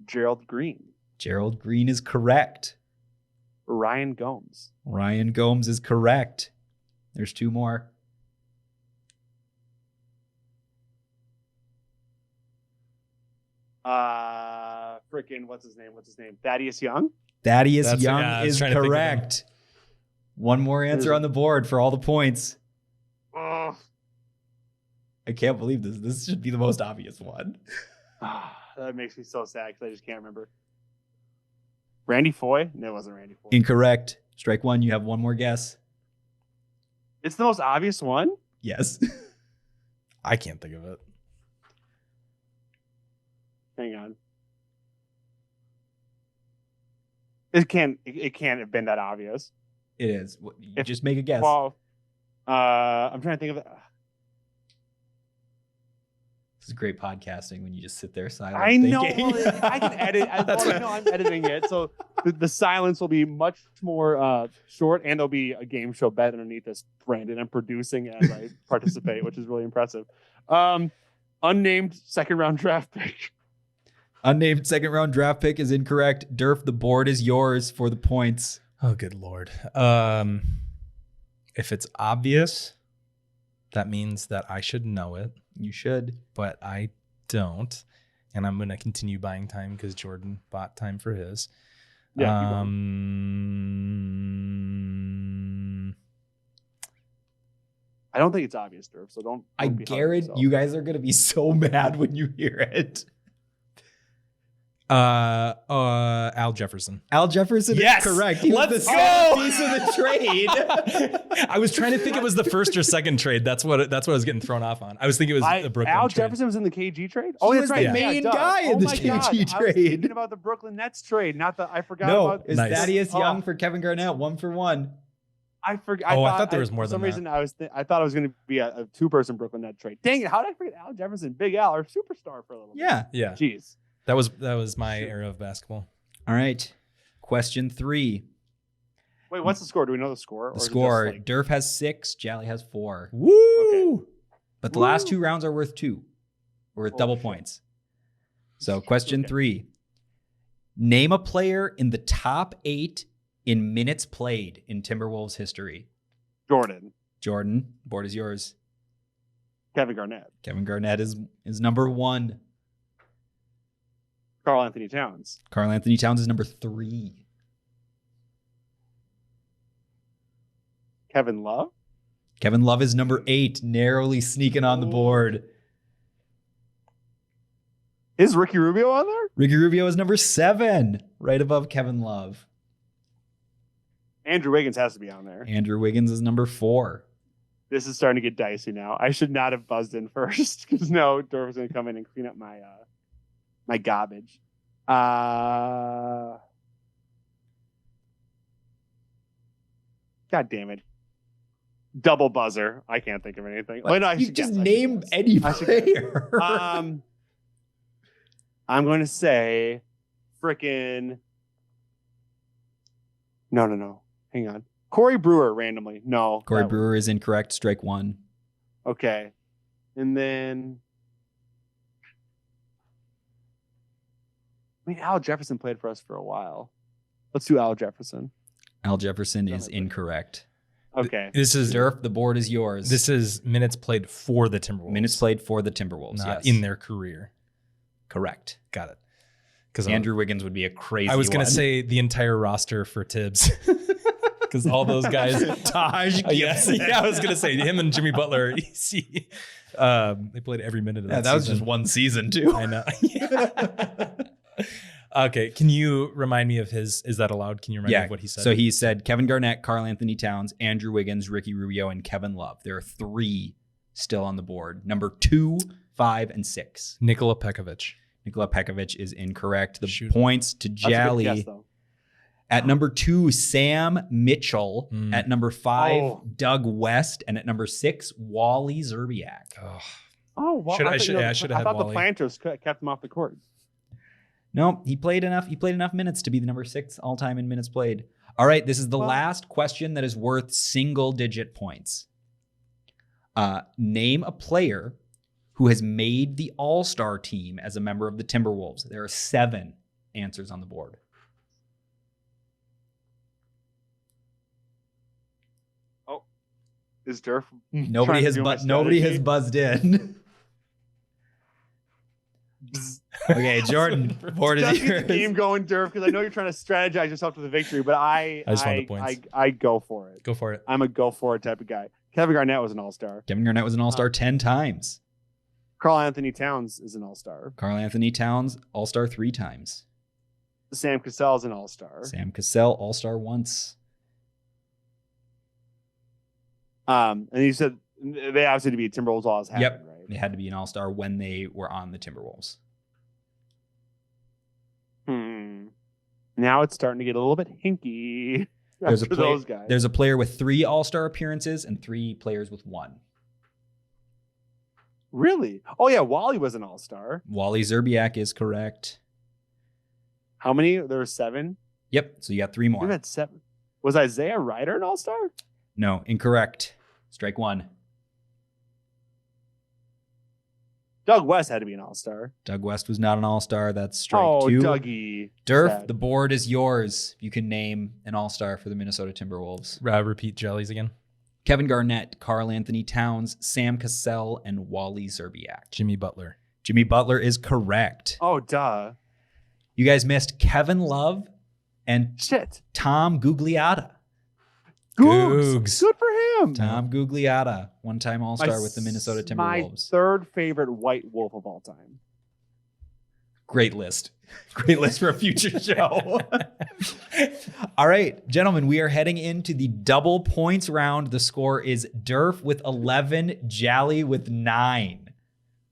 Gerald Green. Gerald Green is correct. Ryan Gomes. Ryan Gomes is correct. There's 2 more. Freaking, what's his name? Thaddeus Young? Thaddeus That's- Young yeah, I was is trying to think of him. correct. One more answer on the board for all the points. Ugh. I can't believe this. This should be the most obvious one. That makes me so sad because I just can't remember. Randy Foy? No, it wasn't Randy Foy. Incorrect. Strike 1. You have one more guess. It's the most obvious one? Yes. I can't think of it. Hang on. It can't have been that obvious. It is. If- Just make a guess. Well, I'm trying to think of it. This is great podcasting when you just sit there silent. I know. thinking. Well, I can edit. I'm editing it, so the silence will be much more short, and there'll be a game show bet underneath this, Brandon. I'm producing as I participate, which is really impressive. Unnamed second round draft pick. Unnamed second round draft pick is incorrect. Durf, the board is yours for the points. Oh, good Lord. If it's obvious, that means that I should know it, You should. but I don't. And I'm going to continue buying time because Jordan bought time for his. Yeah, keep going. I don't think it's obvious, Durf. So don't. I be hard on guarantee yourself. you guys are going to be so mad when you hear it. Al Jefferson. Al Jefferson Yes! is correct. He was Let's the go! piece of the trade. I was trying to think it was the first or second trade. That's what I was getting thrown off on. I was thinking it was the Brooklyn Al trade. Jefferson was in the KG trade. He was that's the right. main duh. guy in the my KG God. I was trade. thinking about the Brooklyn Nets trade, not the. I forgot No, about. it's Nice. Thaddeus Oh. Young for Kevin Garnett, 1 for 1. I forgot. Oh, I thought there was more for some than reason, I thought it was going to be a 2-person Brooklyn Net trade. Dang it! How did I forget Al Jefferson, Big Al, our superstar for a little bit? Yeah. Yeah, Jeez. that was my era of basketball. All right. Question 3. Wait, what's the score? Do we know the score? The Or is it score, just, like- Durf has 6, Jally has 4. Woo! But the last 2 rounds are worth 2. Worth Holy double shit. points. So question Okay. 3. Name a player in the top 8 in minutes played in Timberwolves history. Jordan, Jordan, board is yours. Kevin Garnett, Kevin Garnett is number 1. Karl Anthony Towns, Karl Anthony Towns is number 3. Kevin Love? Kevin Love is number 8, narrowly sneaking on the board. Is Ricky Rubio on there? Ricky Rubio is number 7, right above Kevin Love. Andrew Wiggins has to be on there. Andrew Wiggins is number 4. This is starting to get dicey now. I should not have buzzed in first because no, Dorf is going to come in and clean up my my garbage. God damn it. Double buzzer. I can't think of anything. Wait, no, You just name any player. I'm going to say frickin' No. Hang on. Corey Brewer randomly. No. Corey Brewer is incorrect. Strike 1. Okay. And then Al Jefferson played for us for a while. Let's do Al Jefferson. Al Jefferson is incorrect. Okay. This is Durf, the board is yours. This is minutes played for the Timberwolves. Minutes played for the Timberwolves, not yes. in their career. Correct. Got it. Because Andrew Wiggins would be a crazy I was going one. to say the entire roster for Tibbs. Because all those guys. Taj Gibson. Yeah, I was going to say him and Jimmy Butler are easy. They played every minute of that that was season. just one season, too. I know. Okay, can you remind me of his? Is that allowed? Can you remind me of what he said? So he said Kevin Garnett, Karl Anthony Towns, Andrew Wiggins, Ricky Rubio, and Kevin Love. There are 3 still on the board. Number 2, 5, and 6. Nikola Pekovic. Nikola Pekovic is incorrect. The Shoot. points to That's a good Jally. guess, though. At number 2, Sam Mitchell. At number 5, Doug West. And at number 6, Wally Zerbiak. Oh, well, I should have I had thought Wally. the planters kept him off the court. No, he played enough. He played enough minutes to be the number 6 all time in minutes played. All right, this is the last question that is worth single-digit points. Name a player who has made the All-Star team as a member of the Timberwolves. There are 7 answers on the board. Oh, is Durf? Nobody has buzzed in. Okay, Jordan, board is Just get yours. the game going, Durf, because I know you're trying to strategize yourself to the victory, but I just want the points. I go for it. Go for it. I'm a go for it type of guy. Kevin Garnett was an all-star. Kevin Garnett was an All-Star 10 times. Karl Anthony Towns is an all-star. Karl Anthony Towns, All-Star 3 times. Sam Cassell is an all-star. Sam Cassell, All-Star once. And you said they obviously to be Timberwolves always happen, Yep. right? They had to be an All-Star when they were on the Timberwolves. Now it's starting to get a little bit hinky. There's a, after player, those guys. there's a player with 3 All-Star appearances and 3 players with 1. Really? Oh yeah, Wally was an all-star. Wally Zerbiak is correct. How many? There were 7. Yep, so you got 3 more. You had 7. Was Isaiah Ryder an all-star? No, incorrect. Strike 1. Doug West had to be an all-star. Doug West was not an All-Star. That's strike 2. Dougie. Durf, Sad. the board is yours. You can name an All-Star for the Minnesota Timberwolves. Repeat jellies again. Kevin Garnett, Karl Anthony Towns, Sam Cassell, and Wally Zerbiak. Jimmy Butler. Jimmy Butler is correct. Oh, duh. You guys missed Kevin Love and Shit. Tom Gugliotta. Googs. Good for him. Tom Gugliotta, one-time All-Star with the Minnesota Timberwolves. My 3rd favorite white wolf of all time. Great list. Great list for a future show. All right, gentlemen, we are heading into the double points round. The score is Durf with 11, Jally with 9.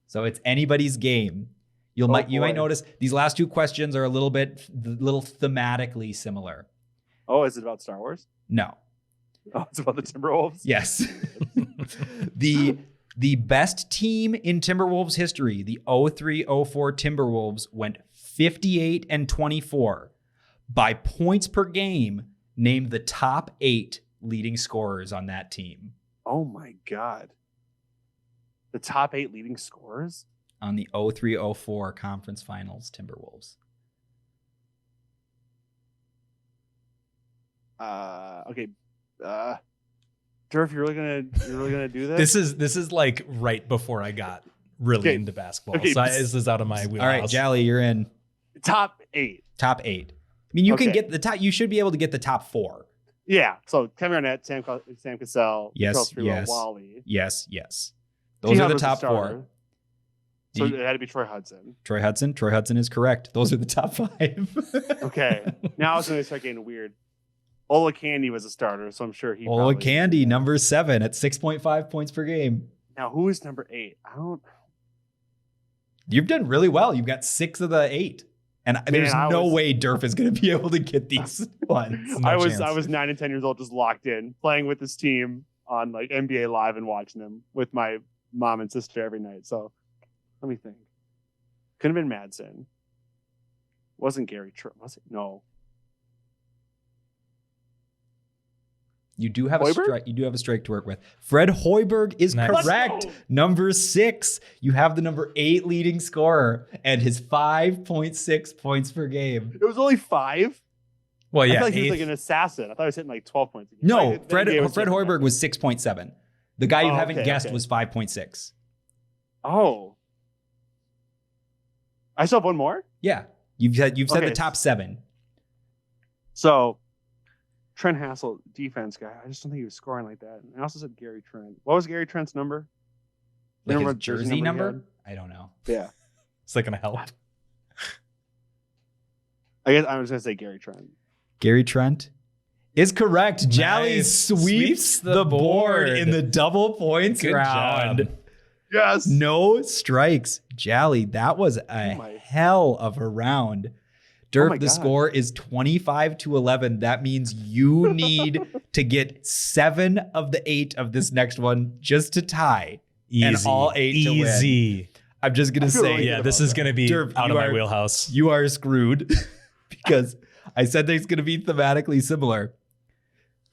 So it's anybody's game. You might notice these last 2 questions are a little thematically similar. Oh, is it about Star Wars? No. Oh, it's about the Timberwolves? Yes. The best team in Timberwolves history, the 03-04 Timberwolves, went 58-24. By points per game, name the top 8 leading scorers on that team. Oh my God. The top 8 leading scorers? On the 03-04 Conference Finals Timberwolves. Okay. Durf, you're really gonna do this? This is like right before I got really into basketball. Okay. So this is out of my wheelhouse. All right, Jally, you're in. Top 8. Top 8. I mean, you can get the top. You should be able to get the top 4. Yeah. So Kevin Garnett, Sam Cassell, Yes, Charles Freeland, yes. Wally. Yes. Those are the top four. So it had to be Troy Hudson. Troy Hudson is correct. Those are the top 5. Okay. Now it's going to start getting weird. Ola Candy was a starter, so I'm sure he. Ola Candy, number 7 at 6.5 points per game. Now, who is number 8? You've done really well. You've got 6 of the 8. And there's no way Durf is going to be able to get these ones. I was 9 and 10 years old, just locked in, playing with this team on like NBA Live and watching them with my mom and sister every night. So let me think. Couldn't have been Madsen. Wasn't Gary Trent? Was it? No. You do have a Hoiberg? strike. You do have a strike to work with. Fred Hoiberg is Nice. correct. Number 6. You have the number 8 leading scorer and his 5.6 points per game. It was only 5. Well, I yeah. feel like he was eighth- like an assassin. I thought he was hitting like 12 points a game. No, Like, the Fred NBA was Hoiberg was 6.7. The guy you Oh, haven't okay, guessed okay. was 5.6. Oh. I still have one more. Yeah, you've said Okay. the top 7. So Trent Hassel, defense guy. I just don't think he was scoring like that. I also said Gary Trent. What was Gary Trent's number? Like Remember his what jersey jersey number number? I don't know. he had? Yeah. Is that going to help? I guess I was going to say Gary Trent. Gary Trent is correct. Jolly Nice. sweeps the board in the double points Good round. job. Yes. No strikes. Jolly, that was a my- hell of a round. Durf, my the God. score is 25-11. That means you need to get 7 of the 8 of this next one just to tie. Easy. And all 8 to win. Easy. I'm just going to I feel say, really Yeah, good this about is going to be Durf, out you of my are- wheelhouse. you are screwed because I said there's going to be thematically similar.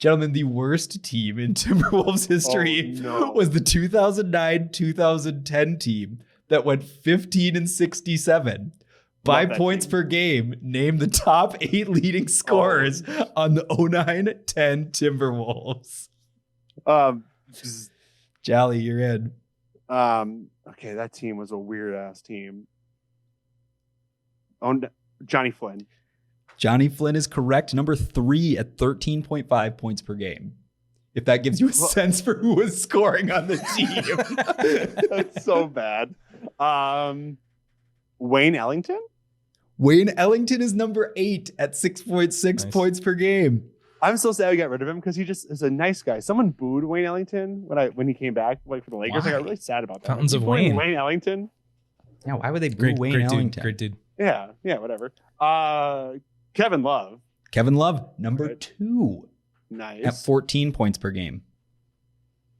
Gentlemen, the worst team in Timberwolves history Oh, no. was the 2009-2010 team that went 15-67. By that points team. per game, name the top 8 leading scorers on the 09-10 Timberwolves. Jolly, you're in. Okay, that team was a weird ass team. Oh, Johnny Flynn. Johnny Flynn is correct. Number 3 at 13.5 points per game. If that gives you a sense for who was scoring on the team. That's so bad. Wayne Ellington? Wayne Ellington is number 8 at 6.6 Nice. points per game. I'm so sad we got rid of him because he just is a nice guy. Someone booed Wayne Ellington when he came back like for the Lakers. I Why? got really sad about that. Fountains of People booing Wayne. Wayne Ellington? Now, why would they boo Wayne great Ellington? dude. Great dude. Yeah, whatever. Kevin Love. Kevin Love, number Right. 2 Nice. at 14 points per game.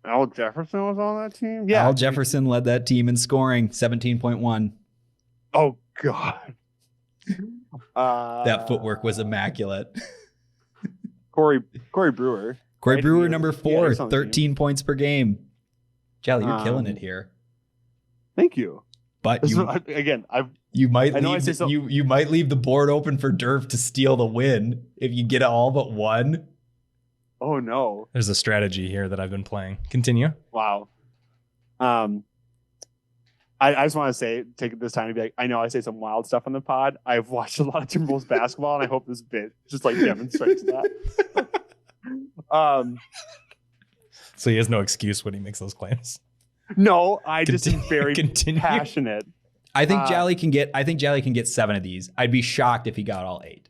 Al Jefferson was on that team? Yeah. Al Jefferson led that team in scoring, 17.1. Oh, God. That footwork was immaculate. Corey Brewer. Corey Right? Brewer, Yeah, number yeah, 4, he's on the team. 13 points per game. Jolly, you're killing it here. Thank you. But This you, is, again, you might I know I leave say so- you might leave the board open for Durf to steal the win if you get it all but one. oh no. There's a strategy here that I've been playing. Continue. Wow. I just want to take this time to be like, I know I say some wild stuff on the pod. I've watched a lot of Timberwolves basketball, and I hope this bit just like demonstrates that. So he has no excuse when he makes those claims. No, I just am Continue- very continue. passionate. I think Uh, Jolly can get 7 of these. I'd be shocked if he got all 8.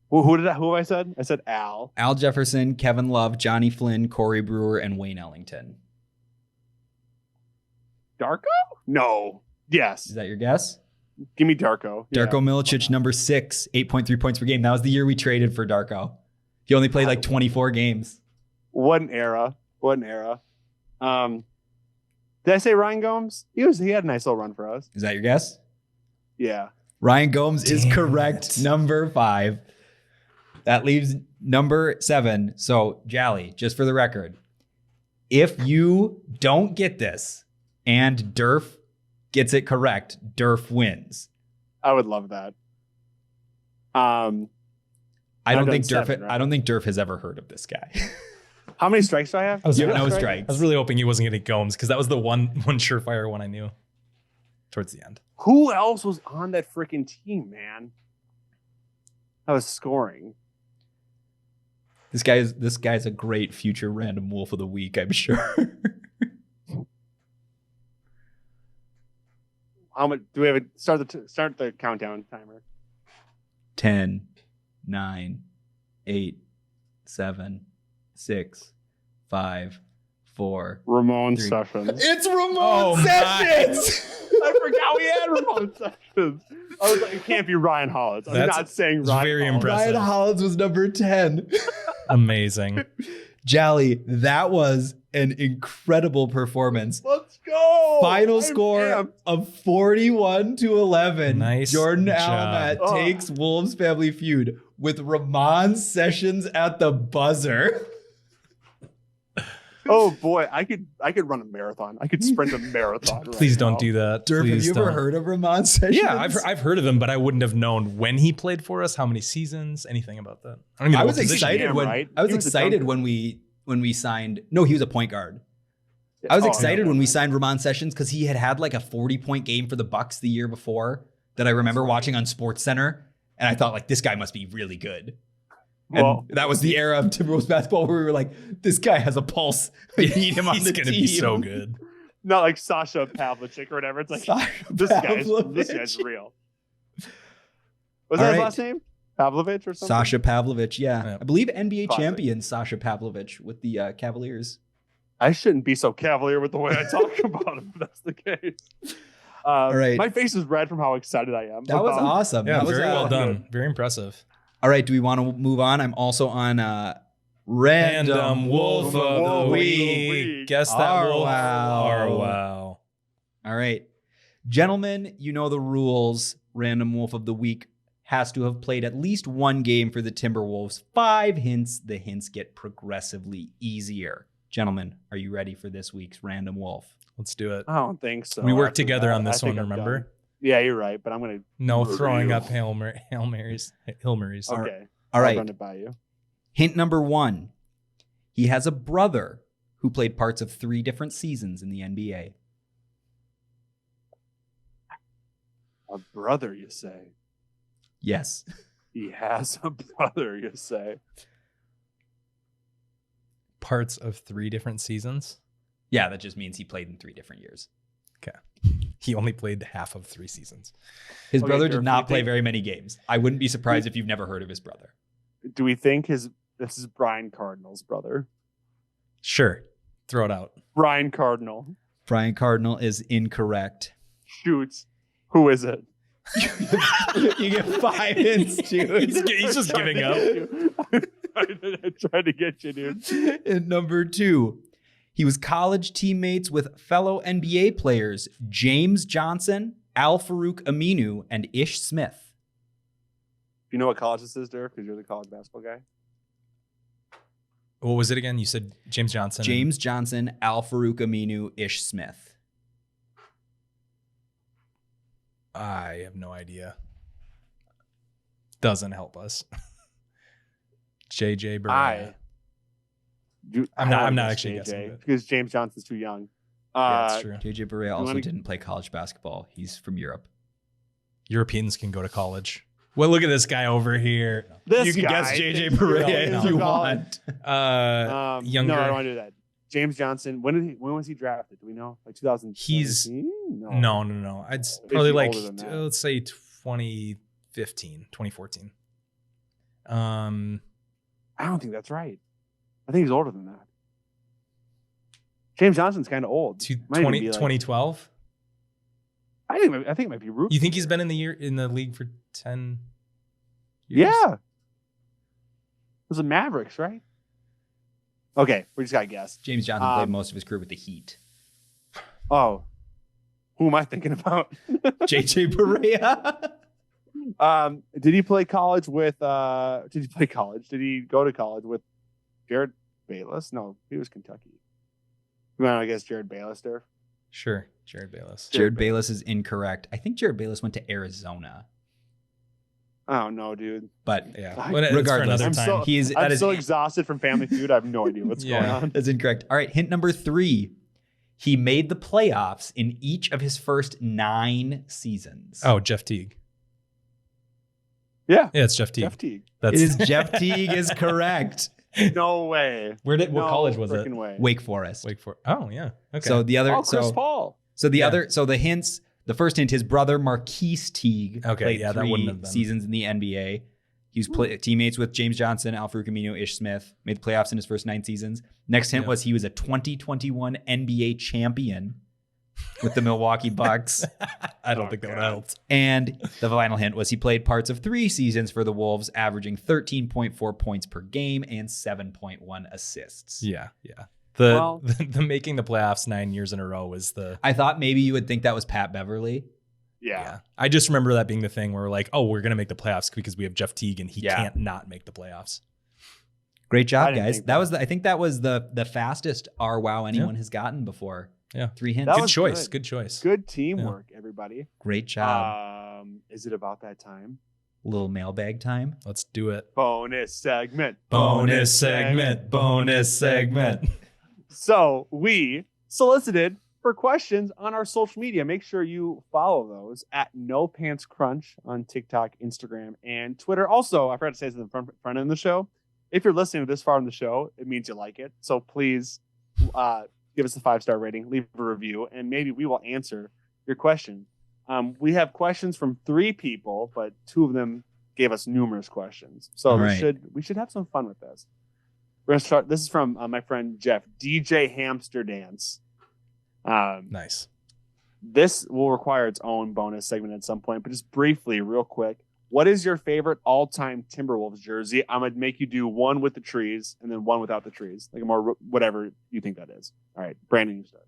Well, who have I said? I said Al. Al Jefferson, Kevin Love, Johnny Flynn, Corey Brewer, and Wayne Ellington. Darko? No. Yes. Is that your guess? Give me Darko. Yeah. Darko Milicic, number 6, 8.3 points per game. That was the year we traded for Darko. He only played like 24 games. What an era. What an era. Did I say Ryan Gomes? He had a nice little run for us. Is that your guess? Yeah. Ryan Gomes is Damn correct. it. Number 5. That leaves number 7. So, Jolly, just for the record, if you don't get this and Durf gets it correct, Durf wins. I would love that. I don't I've think done Durf. 7, right? I don't think Durf has ever heard of this guy. How many strikes do I have? I was, You have I no was- strikes. I was really hoping he wasn't going to Gomes because that was the one surefire one I knew towards the end. Who else was on that freaking team, man? I was scoring. This guy's a great future random wolf of the week, I'm sure. How much do we have? Start the countdown timer. 10, 9, 8, 7, 6, 5, 4. Ramon 3. Sessions. It's Ramon Sessions. I forgot we had Ramon Sessions. I was like, it can't be Ryan Hollins. I'm That's- not saying it's Ryan very Hollins. impressive. Ryan Hollins was number 10. Amazing. Jolly, that was an incredible performance. Let's go. Final I'm score amped. of 41-11. Nice Jordan job. Alamat Oh. takes Wolves Family Feud with Ramon Sessions at the buzzer. Oh boy, I could run a marathon. I could sprint a marathon. Right Please don't now. do that. Durf, have Please you ever don't. heard of Ramon Sessions? Yeah, I've heard of him, but I wouldn't have known when he played for us, how many seasons, anything about that. I don't even know I what was position. excited Damn when right. I was He was a excited dunker. when we signed. No, he was a point guard. I was Oh, excited no. when we signed Ramon Sessions because he had like a 40-point game for the Bucks the year before that I remember watching on Sports Center, and I thought like this guy must be really good. And Well, that was the era of Timberwolves basketball where we were like, this guy has a pulse. We need him on He's the gonna team. be so good. not like Sasha Pavlicek or whatever. It's like Sasha this guy's Pavlovich. real. Was All that his right. last name? Pavlovich or something? Sasha Pavlovich, yeah. Yeah. I believe NBA Classic. champion Sasha Pavlovich with the Cavaliers. I shouldn't be so cavalier with the way I talk about him if that's the case. All right. My face is red from how excited I am. That was about- awesome. Yeah, That was very well good. done. Very impressive. All right, do we want to move on? I'm also on Random Wolf of the Week. Guess that wolf. Wow. Wow. All right. Gentlemen, you know the rules. Random Wolf of the Week has to have played at least one game for the Timberwolves. 5 hints. The hints get progressively easier. Gentlemen, are you ready for this week's Random Wolf? Let's do it. I don't think so. We worked After together that, on this I think one, I'm remember? done. Yeah, you're right, but I'm gonna. No Murder throwing you. up Hail Marys. Okay. All I'll right. run it by you. Hint number 1. He has a brother who played parts of 3 different seasons in the NBA. A brother, you say? Yes. He has a brother, you say? Parts of 3 different seasons. Yeah, that just means he played in 3 different years. He only played half of 3 seasons. His Okay, brother Durf, did do not you play think- very many games. I wouldn't be surprised if you've never heard of his brother. Do we think this is Brian Cardinal's brother? Sure. Throw it out. Brian Cardinal. Brian Cardinal is incorrect. Shoots. Who is it? You get 5 hints, dude. He's just giving up. I tried to get you, dude. And number 2, he was college teammates with fellow NBA players James Johnson, Al-Farouq Aminu, and Ish Smith. Do you know what college this is, Durf? Because you're the college basketball guy. What was it again? You said James Johnson. James Johnson, Al-Farouq Aminu, Ish Smith. I have no idea. Doesn't help us. JJ Barea. I'm not actually guessing, but- because James Johnson's too young. Yeah, that's true. JJ Barea also wanna- didn't play college basketball. He's from Europe. Europeans can go to college. Well, look at this guy over here. This You can guy guess JJ thinks Barea he's if from you college. want. Younger. No, I don't want to do that. James Johnson. When was he drafted? Do we know? Like 2017? No. I'd probably he like, older than that? let's say 2015, 2014. I don't think that's right. I think he's older than that. James Johnson's kind of old. Might even be like- 2012. I think it might be Rook. You think he's been in the league for 10 years? Yeah. It was the Mavericks, right? Okay, we just got to guess. James Johnson played most of his career with the Heat. Oh. Who am I thinking about? JJ Barea. Did he play college with did he play college? Did he go to college with Jared Bayless? No, he was Kentucky. You want to guess Jared Bayless there? Sure. Jared Bayless. Jared Bayless is incorrect. I think Jared Bayless went to Arizona. I don't know, dude. But Yeah. I- But it's for regardless, another I'm time. so- he's I'm so exhausted from Family Feud. I have no idea what's Yeah. going on. That's incorrect. All right, hint number 3. He made the playoffs in each of his first 9 seasons. Oh, Jeff Teague. Yeah, Yeah, it's Jeff Teague. Jeff Teague. It is Jeff Teague is correct. No way. What No college was it? frickin' way. Wake Forest. Oh yeah. Okay. So the other, Chris Paul. so the hints. The first hint: his brother Marquise Teague played that 3 wouldn't have been. seasons in the NBA. He was teammates with James Johnson, Al-Farouq Aminu, Ish Smith. Made the playoffs in his first 9 seasons. Next hint was he was a 2021 NBA champion with the Milwaukee Bucks. I don't think that would have helped. And the final hint was he played parts of 3 seasons for the Wolves, averaging 13.4 points per game and 7.1 assists. Yeah. The making the playoffs 9 years in a row was the. I thought maybe you would think that was Pat Beverly. Yeah. I just remember that being the thing where we're like, oh, we're gonna make the playoffs because we have Jeff Teague and he can't not make the playoffs. Great job, I didn't guys. think That that. was I think that was the fastest wow anyone has gotten before. Yeah. 3 hints. That Good was choice. good. Good choice. Good teamwork, everybody. Great job. Is it about that time? Little mailbag time. Let's do it. Bonus segment. So we solicited for questions on our social media. Make sure you follow those at No Pants Crunch on TikTok, Instagram, and Twitter. Also, I forgot to say this in the front end of the show. If you're listening to this far in the show, it means you like it. So please give us a 5-star rating, leave a review, and maybe we will answer your question. We have questions from 3 people, but 2 of them gave us numerous questions. So we should have some fun with this. We're gonna start. This is from my friend Jeff, DJ Hamster Dance. Nice. This will require its own bonus segment at some point, but just briefly, real quick, what is your favorite all-time Timberwolves jersey? I'm gonna make you do one with the trees and then one without the trees, like a more whatever you think that is. All right, Brandon, you start.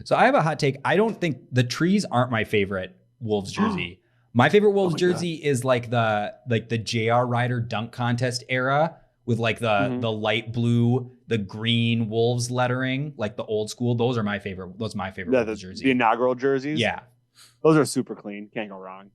So I have a hot take. I don't think the trees aren't my favorite Wolves jersey. My favorite Wolves jersey is like the JR Ryder dunk contest era with like the light blue, the green Wolves lettering, like the old school. Those are my favorite. Those are my favorite Wolves jersey. The inaugural jerseys. Yeah, those are super clean. Can't go wrong.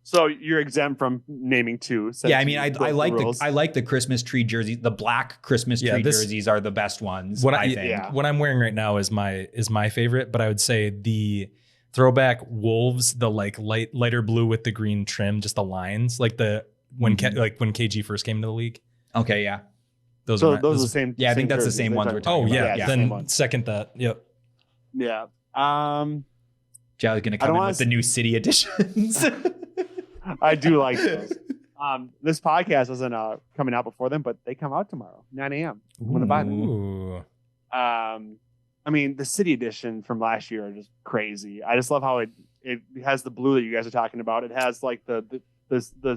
So you're exempt from naming 2. Yeah, I mean, I like the Christmas tree jerseys. The black Christmas tree jerseys are the best ones. What I'm wearing right now is my favorite, but I would say the throwback Wolves, the like lighter blue with the green trim, just the lines, like when KG first came to the league. Okay, yeah. Those are the same. Yeah, I think that's the same ones we're talking about. Yeah. Then second that. Yep. Yeah. Jow's gonna come in with the new city editions. I do like those. This podcast isn't coming out before them, but they come out tomorrow, 9 a.m. I'm gonna buy them. I mean, the city edition from last year are just crazy. I just love how it has the blue that you guys are talking about. It has like the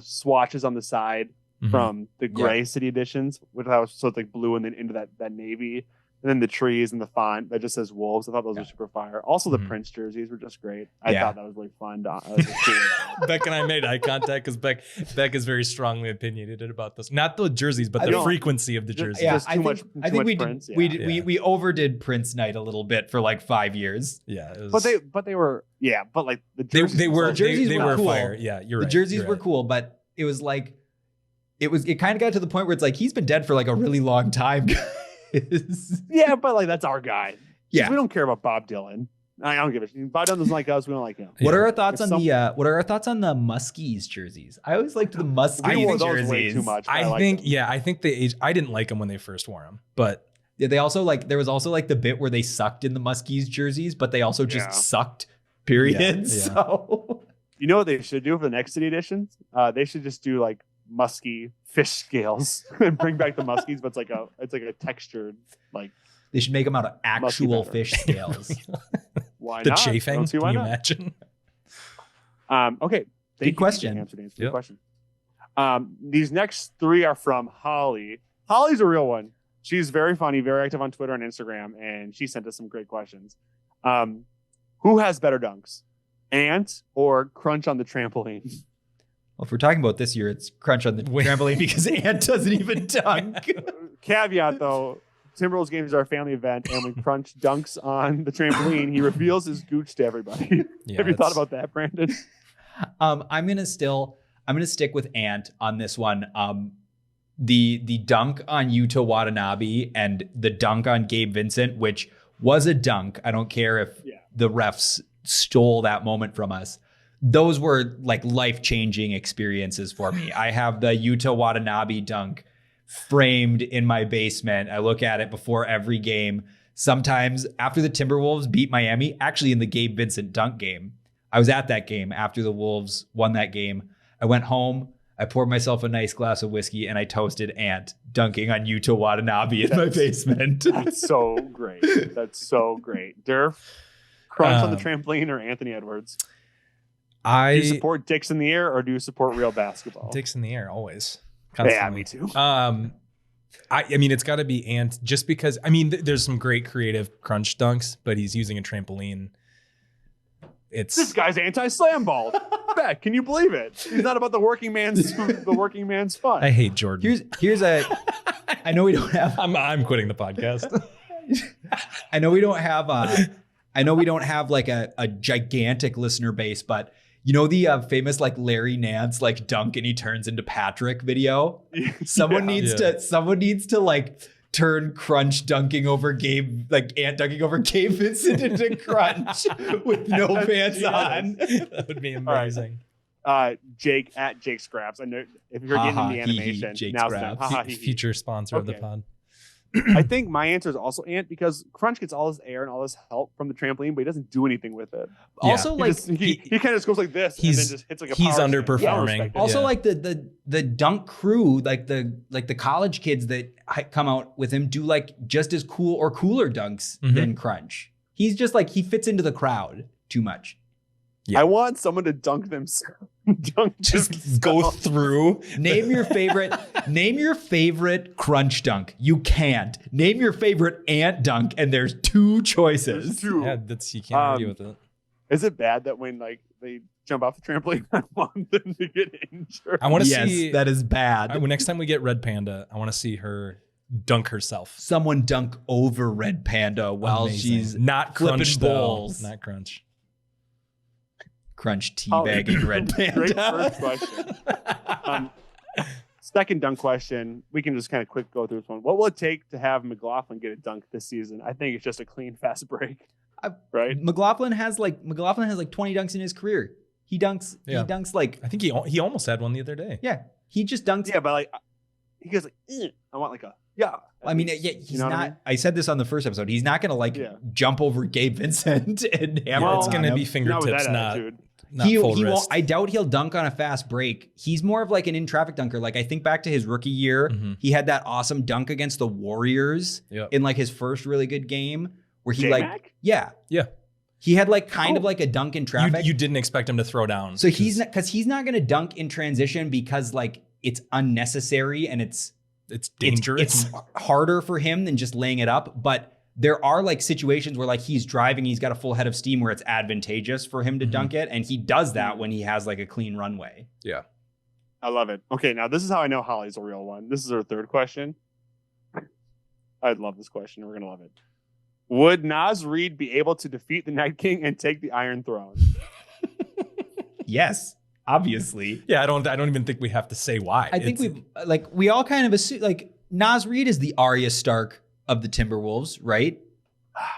swatches on the side from the gray city editions, which so it's like blue and then into that navy. And then the trees and the font that just says Wolves. I thought those were super fire. Also, the Prince jerseys were just great. I thought that was really fun. Beck and I made eye contact because Beck is very strongly opinionated about this. Not the jerseys, but the frequency of the jerseys. Yeah, I think Prince. We overdid Prince night a little bit for like 5 years. Yeah, but they were but like the jerseys they were cool. fire. Yeah, you're right. The jerseys were cool, but it was like it kind of got to the point where it's like he's been dead for like a really long time. Yeah, but like that's our guy. Yeah, we don't care about Bob Dylan. I don't give a shit. Bob Dylan doesn't like us. We don't like him. What are our thoughts on the Muskies jerseys? I always liked the Muskies jerseys. Way too much. I think they aged. I didn't like them when they first wore them, but they also there was also like the bit where they sucked in the Muskies jerseys, but they also just sucked. Period. Yeah. So you know what they should do for the next city editions? They should just do like musky fish scales and bring back the muskies, but it's like a textured like. They should make them out of actual fish scales. Why the not? chafing? Can you imagine? Okay. Good question. Good question. These next 3 are from Holly. Holly's a real one. She's very funny, very active on Twitter and Instagram, and she sent us some great questions. Who has better dunks, Ant or Crunch on the trampoline? Well, if we're talking about this year, it's Crunch on the trampoline because Ant doesn't even dunk. Caveat though, Timberwolves games are a family event, and when Crunch dunks on the trampoline, he reveals his gooch to everybody. Have you thought about that, Brandon? I'm gonna stick with Ant on this one. The dunk on Yuta Watanabe and the dunk on Gabe Vincent, which was a dunk. I don't care if the refs stole that moment from us. Those were like life-changing experiences for me. I have the Yuta Watanabe dunk framed in my basement. I look at it before every game. Sometimes after the Timberwolves beat Miami, actually in the Gabe Vincent dunk game, I was at that game after the Wolves won that game. I went home, I poured myself a nice glass of whiskey, and I toasted Ant dunking on Yuta Watanabe in my basement. That's so great. That's so great. Durf, Crunch on the trampoline or Anthony Edwards? Do you support dicks in the air or do you support real basketball? Dicks in the air always. Yeah, me too. I mean, it's got to be Ant just because, I mean, there's some great creative Crunch dunks, but he's using a trampoline. This guy's anti-slam ball. Beck, can you believe it? He's not about the working man's fun. I hate Jordan. Here's a. I know we don't have. I'm quitting the podcast. I know we don't have. Like a gigantic listener base, but you know the famous like Larry Nance like dunk and he turns into Patrick video. Someone needs to like turn Crunch dunking over Gabe, like Ant dunking over Gabe Vincent into Crunch with no pants on. That would be amazing. Jake at Jake Scraps. I know if you're getting into the animation, Jake now Scraps. Future sponsor of the pod. I think my answer is also Ant because Crunch gets all this air and all this help from the trampoline, but he doesn't do anything with it. Yeah. Also, like he kind of just goes like this and then just hits like a he's power underperforming. slam. also like the dunk crew, like the college kids that come out with him do like just as cool or cooler dunks than Crunch. He's just like he fits into the crowd too much. Yeah. I want someone to dunk themselves. Just go through. Name your favorite Crunch dunk. You can't. Name your favorite Ant dunk, and there's two choices. Yeah, you can't argue with it. Is it bad that when like they jump off the trampoline, I want them to get injured? I want to yes, see that is bad. Next time we get Red Panda, I want to see her dunk herself. Someone dunk over Red Panda while she's not flipping Crunch bowls. Not Crunch. Crunch teabagging Red Panda. Great first question. Second dunk question. We can just kind of quick go through this one. What will it take to have McLaughlin get a dunk this season? I think it's just a clean, fast break. Right? McLaughlin has like 20 dunks in his career. He dunks. Yeah. He dunks like. I think he almost had one the other day. Yeah, he just dunks. Yeah, but like he goes like, I want like a yeah. I mean, yeah, he's not. I mean? I said this on the first episode. He's not going to jump over Gabe Vincent and hammer. Well, it's going to him. be fingertips, not he full won't. wrist. I doubt he'll dunk on a fast break. He's more of like an in-traffic dunker. Like I think back to his rookie year, he had that awesome dunk against the Warriors in like his first really good game where he J-Mac? Yeah. He had like kind of like a dunk in traffic. You didn't expect him to throw down. So he's not going to dunk in transition because like it's unnecessary and it's dangerous. It's harder for him than just laying it up. But there are like situations where like he's driving, he's got a full head of steam where it's advantageous for him to dunk it. And he does that when he has like a clean runway. Yeah. I love it. Okay, now this is how I know Holly's a real one. This is her third question. I'd love this question. We're going to love it. Would Naz Reid be able to defeat the Night King and take the Iron Throne? Yes, obviously. Yeah, I don't even think we have to say why. I think we all kind of assume like Naz Reid is the Arya Stark of the Timberwolves, right?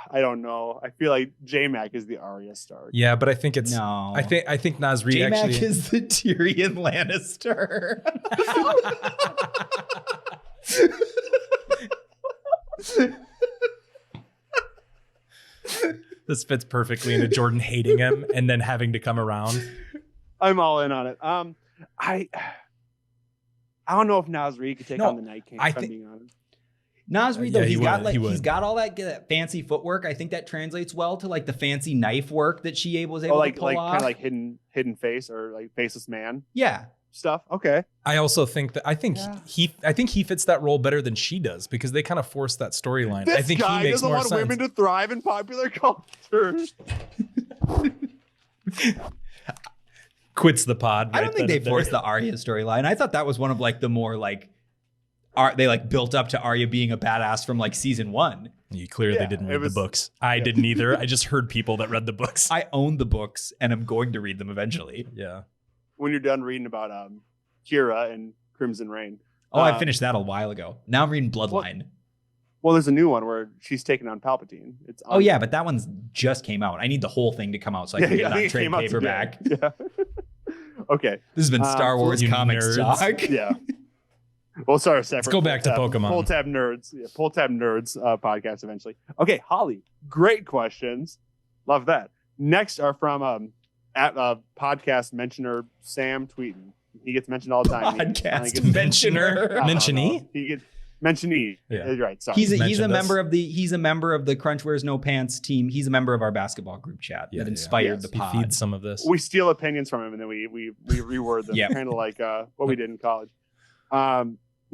I don't know. I feel like J-Mac is the Arya Stark. Yeah, but I think it's no. I think Naz Reid J-Mac actually is the Tyrion Lannister. This fits perfectly into Jordan hating him and then having to come around. I'm all in on it. I don't know if Naz Reid could take on the Night King. If I'm being honest. Naz Reid, though, Yeah, he's got all that fancy footwork. I think that translates well to like the fancy knife work that she was able to pull off. Kind of like hidden face or like faceless man Yeah. stuff. Okay. I also think that I think he fits that role better than she does because they kind of force that storyline. This I think guy he makes doesn't more want sense. women to thrive in popular culture. Quits the pod. I don't think they forced the Arya storyline. I thought that was one of like the more like they like built up to Arya being a badass from like season 1. You clearly didn't read the books. I didn't either. I just heard people that read the books. I own the books and I'm going to read them eventually. Yeah. When you're done reading about Kira and Crimson Reign. I finished that a while ago. Now I'm reading Bloodline. Well, there's a new one where she's taking on Palpatine. Yeah, but that one's just came out. I need the whole thing to come out so I can get it on trade paperback. Yeah. Okay. This has been Star Wars you Comics nerds. Talk. Yeah. We'll start a separate. Let's go back to Pokemon. Pull tab nerds. Yeah, pull tab nerds podcast eventually. Okay, Holly, great questions. Love that. Next are from at podcast mentioner Sam Tweeten. He gets mentioned all the time. Podcast mentioner. Mentionee? He gets mentionee. Yeah. You're right. Sorry. He's a Mentioned member of the Crunch Wears No Pants team. He's a member of our basketball group chat that inspired the He pod. feeds some of this. We steal opinions from him and then we reword them. Yep. Kind of like what we did in college.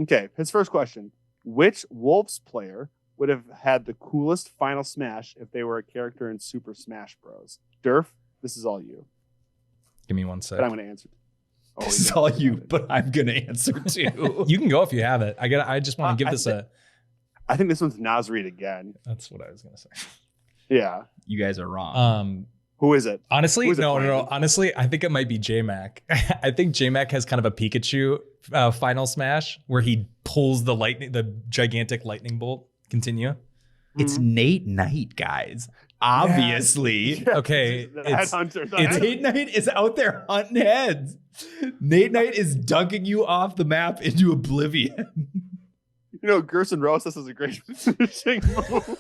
Okay, his first question. Which Wolves player would have had the coolest final smash if they were a character in Super Smash Bros? Durf, this is all you. Give me one sec. But I'm going to answer. Oh, This is all you, but I'm gonna answer too. You can go if you have it. I just want to give this I think this one's Nasreed again. That's what I was gonna say. Yeah. You guys are wrong. Who is it? Honestly, Who's it no. playing? Honestly, I think it might be J-Mac. I think J-Mac has kind of a Pikachu final smash where he pulls the gigantic lightning bolt. Continue. It's Nate Knight, guys. Obviously. Okay, The it's- headhunter. Nate Knight is out there hunting heads. Nate Knight is dunking you off the map into oblivion. You know, Gerson Rosas is a great finishing move.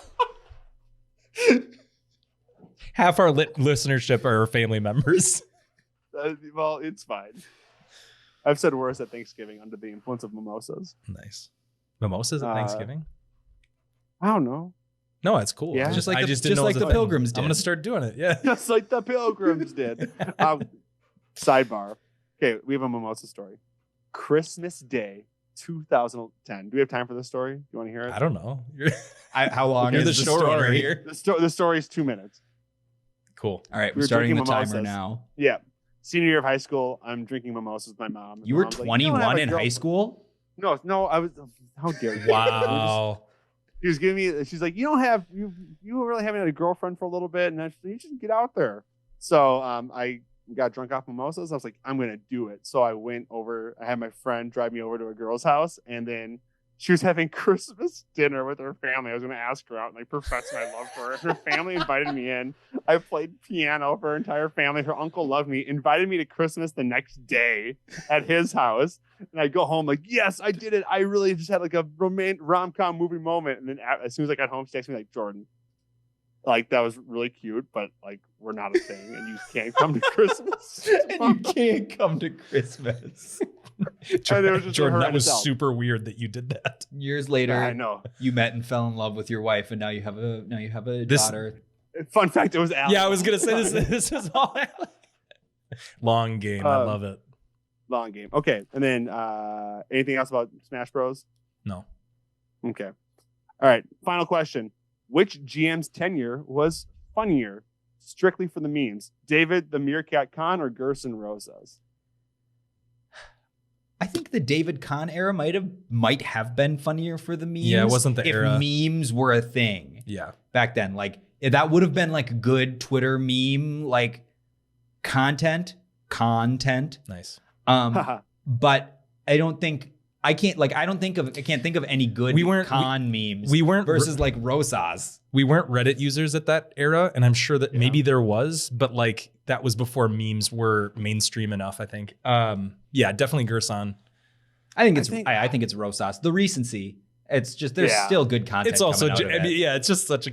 Half our listenership are family members. Well, it's fine. I've said worse at Thanksgiving under the influence of mimosas. Nice. Mimosas at Thanksgiving? I don't know. No, it's cool. Yeah. Just like I the- just didn't just know it like was a the thing. Pilgrims I'm did. gonna start doing it. Yeah. Just like the Pilgrims did. Sidebar. Okay, we have a mimosa story. Christmas Day 2010. Do we have time for this story? Do you want to hear it? I don't know. How long You're is the the showrunner story? here. The story is 2 minutes. Cool. All right, We we're were starting the drinking timer mimosas. now. Yeah. Senior year of high school, I'm drinking mimosas with my mom. You were Mom's like, 21 don't have a in girl- high school? No, I was. How dare you? Wow. She was giving me. She's like, you really haven't had a girlfriend for a little bit, and I said, you should get out there. So I got drunk off mimosas. I was like, I'm gonna do it. So I went over. I had my friend drive me over to a girl's house, and then she was having Christmas dinner with her family. I was gonna ask her out and like profess my love for her. Her family invited me in. I played piano for her entire family. Her uncle loved me. Invited me to Christmas the next day at his house. And I go home like, yes, I did it. I really just had like a rom-com movie moment. And then as soon as I got home, she texted me like, Jordan, like that was really cute, but like we're not a thing, and you can't come to Christmas. And you can't come to Christmas. Jordan, that was horrendous. super weird that you did that. Years later, I know. you met and fell in love with your wife, and now you have a This- daughter. Fun fact: it was Alex. Yeah, I was gonna say this. This is all long game. I love it. Long game. Okay, and then anything else about Smash Bros? No. Okay. All right. Final question: which GM's tenure was funnier, strictly for the memes? David the Meerkat Khan or Gerson Rosas? I think the David Kahn era might have been funnier for the memes. Yeah, it wasn't the if era. memes were a thing Yeah. back then. Like that would have been like good Twitter meme like content. Nice. But I don't think I can't think of any good con memes. we weren't versus like Rosas. We weren't Reddit users at that era, and I'm sure that maybe there was, but like that was before memes were mainstream enough. I think. Yeah, definitely Gerson. I think it's Rosas. The recency. It's just there's still good content. It's also, coming out of it. it's just such a.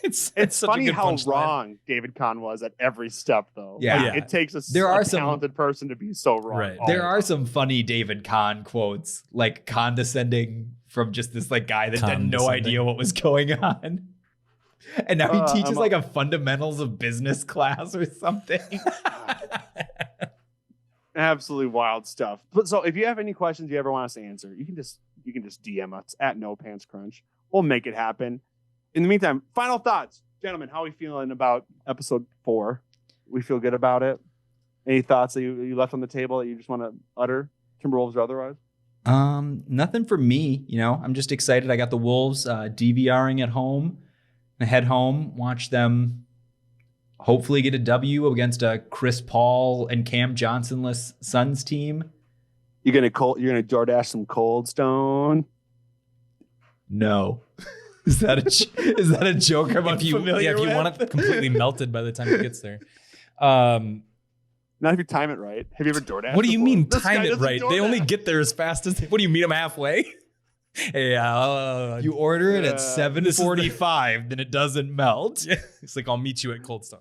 It's such funny a good how punchline. wrong David Kahn was at every step, though. Yeah. Like, it takes a There talented person to be so wrong. Right. all There the are time. some funny David Kahn quotes, like condescending from just this like guy that had no Condescending. idea what was going on. And now he teaches I'm a- like a fundamentals of business class or something. Absolutely wild stuff. But so if you have any questions you ever want us to answer, you can just DM us at No Pants Crunch. We'll make it happen. In the meantime, final thoughts, gentlemen. How are we feeling about episode 4? We feel good about it. Any thoughts that you left on the table that you just want to utter, Timberwolves or otherwise? Nothing for me. I'm just excited. I got the Wolves DVRing at home. I head home, watch them hopefully get a W against a Chris Paul and Cam Johnson-less Suns team. You're gonna DoorDash some Cold Stone. No. Is that a joke I'm If you unfamiliar want with? it completely melted by the time it gets there. Not if you time it right. Have you ever DoorDash? What do you before? mean This guy time it doesn't right? They only DoorDash. get there as fast as. What do you meet them halfway? Hey, You order it at this is 7:45, then it doesn't melt. yeah, it's like I'll meet you at Cold Stone.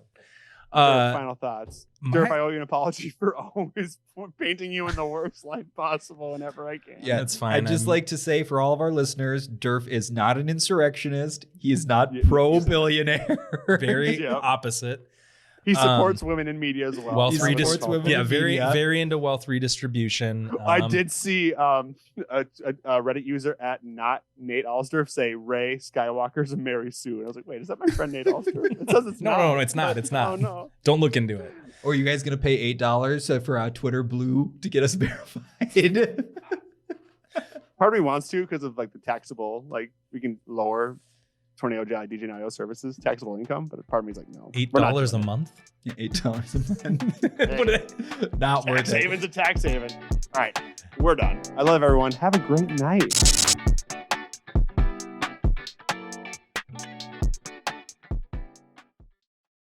Final thoughts. my- Durf, I owe you an apology for always painting you in the worst light possible whenever I can. Yeah, That's fine. I'd just I'm- like to say for all of our listeners, Durf is not an insurrectionist. He is not Yeah. pro-billionaire. very Yeah. opposite. He supports women in media as well. Wealth He supports women yeah, in very media. very into wealth redistribution. I did see a Reddit user at not Nate Alsdorf say Ray Skywalker's a Mary Sue. And I was like, wait, is that my friend Nate Alsdorf? It says it's No, not. no, it's not. It's not. Oh, no. Don't look into it. Or are you guys going to pay $8 for Twitter Blue to get us verified? Part of me wants to because of like the taxable, like we can lower Tornado Jolly DJ and audio services taxable income, but part of me is like, no. We're not $8 a doing it. month. $8 a month. Hey, Not worth tax it. haven's a tax haven. All right, we're done. I love everyone. Have a great night.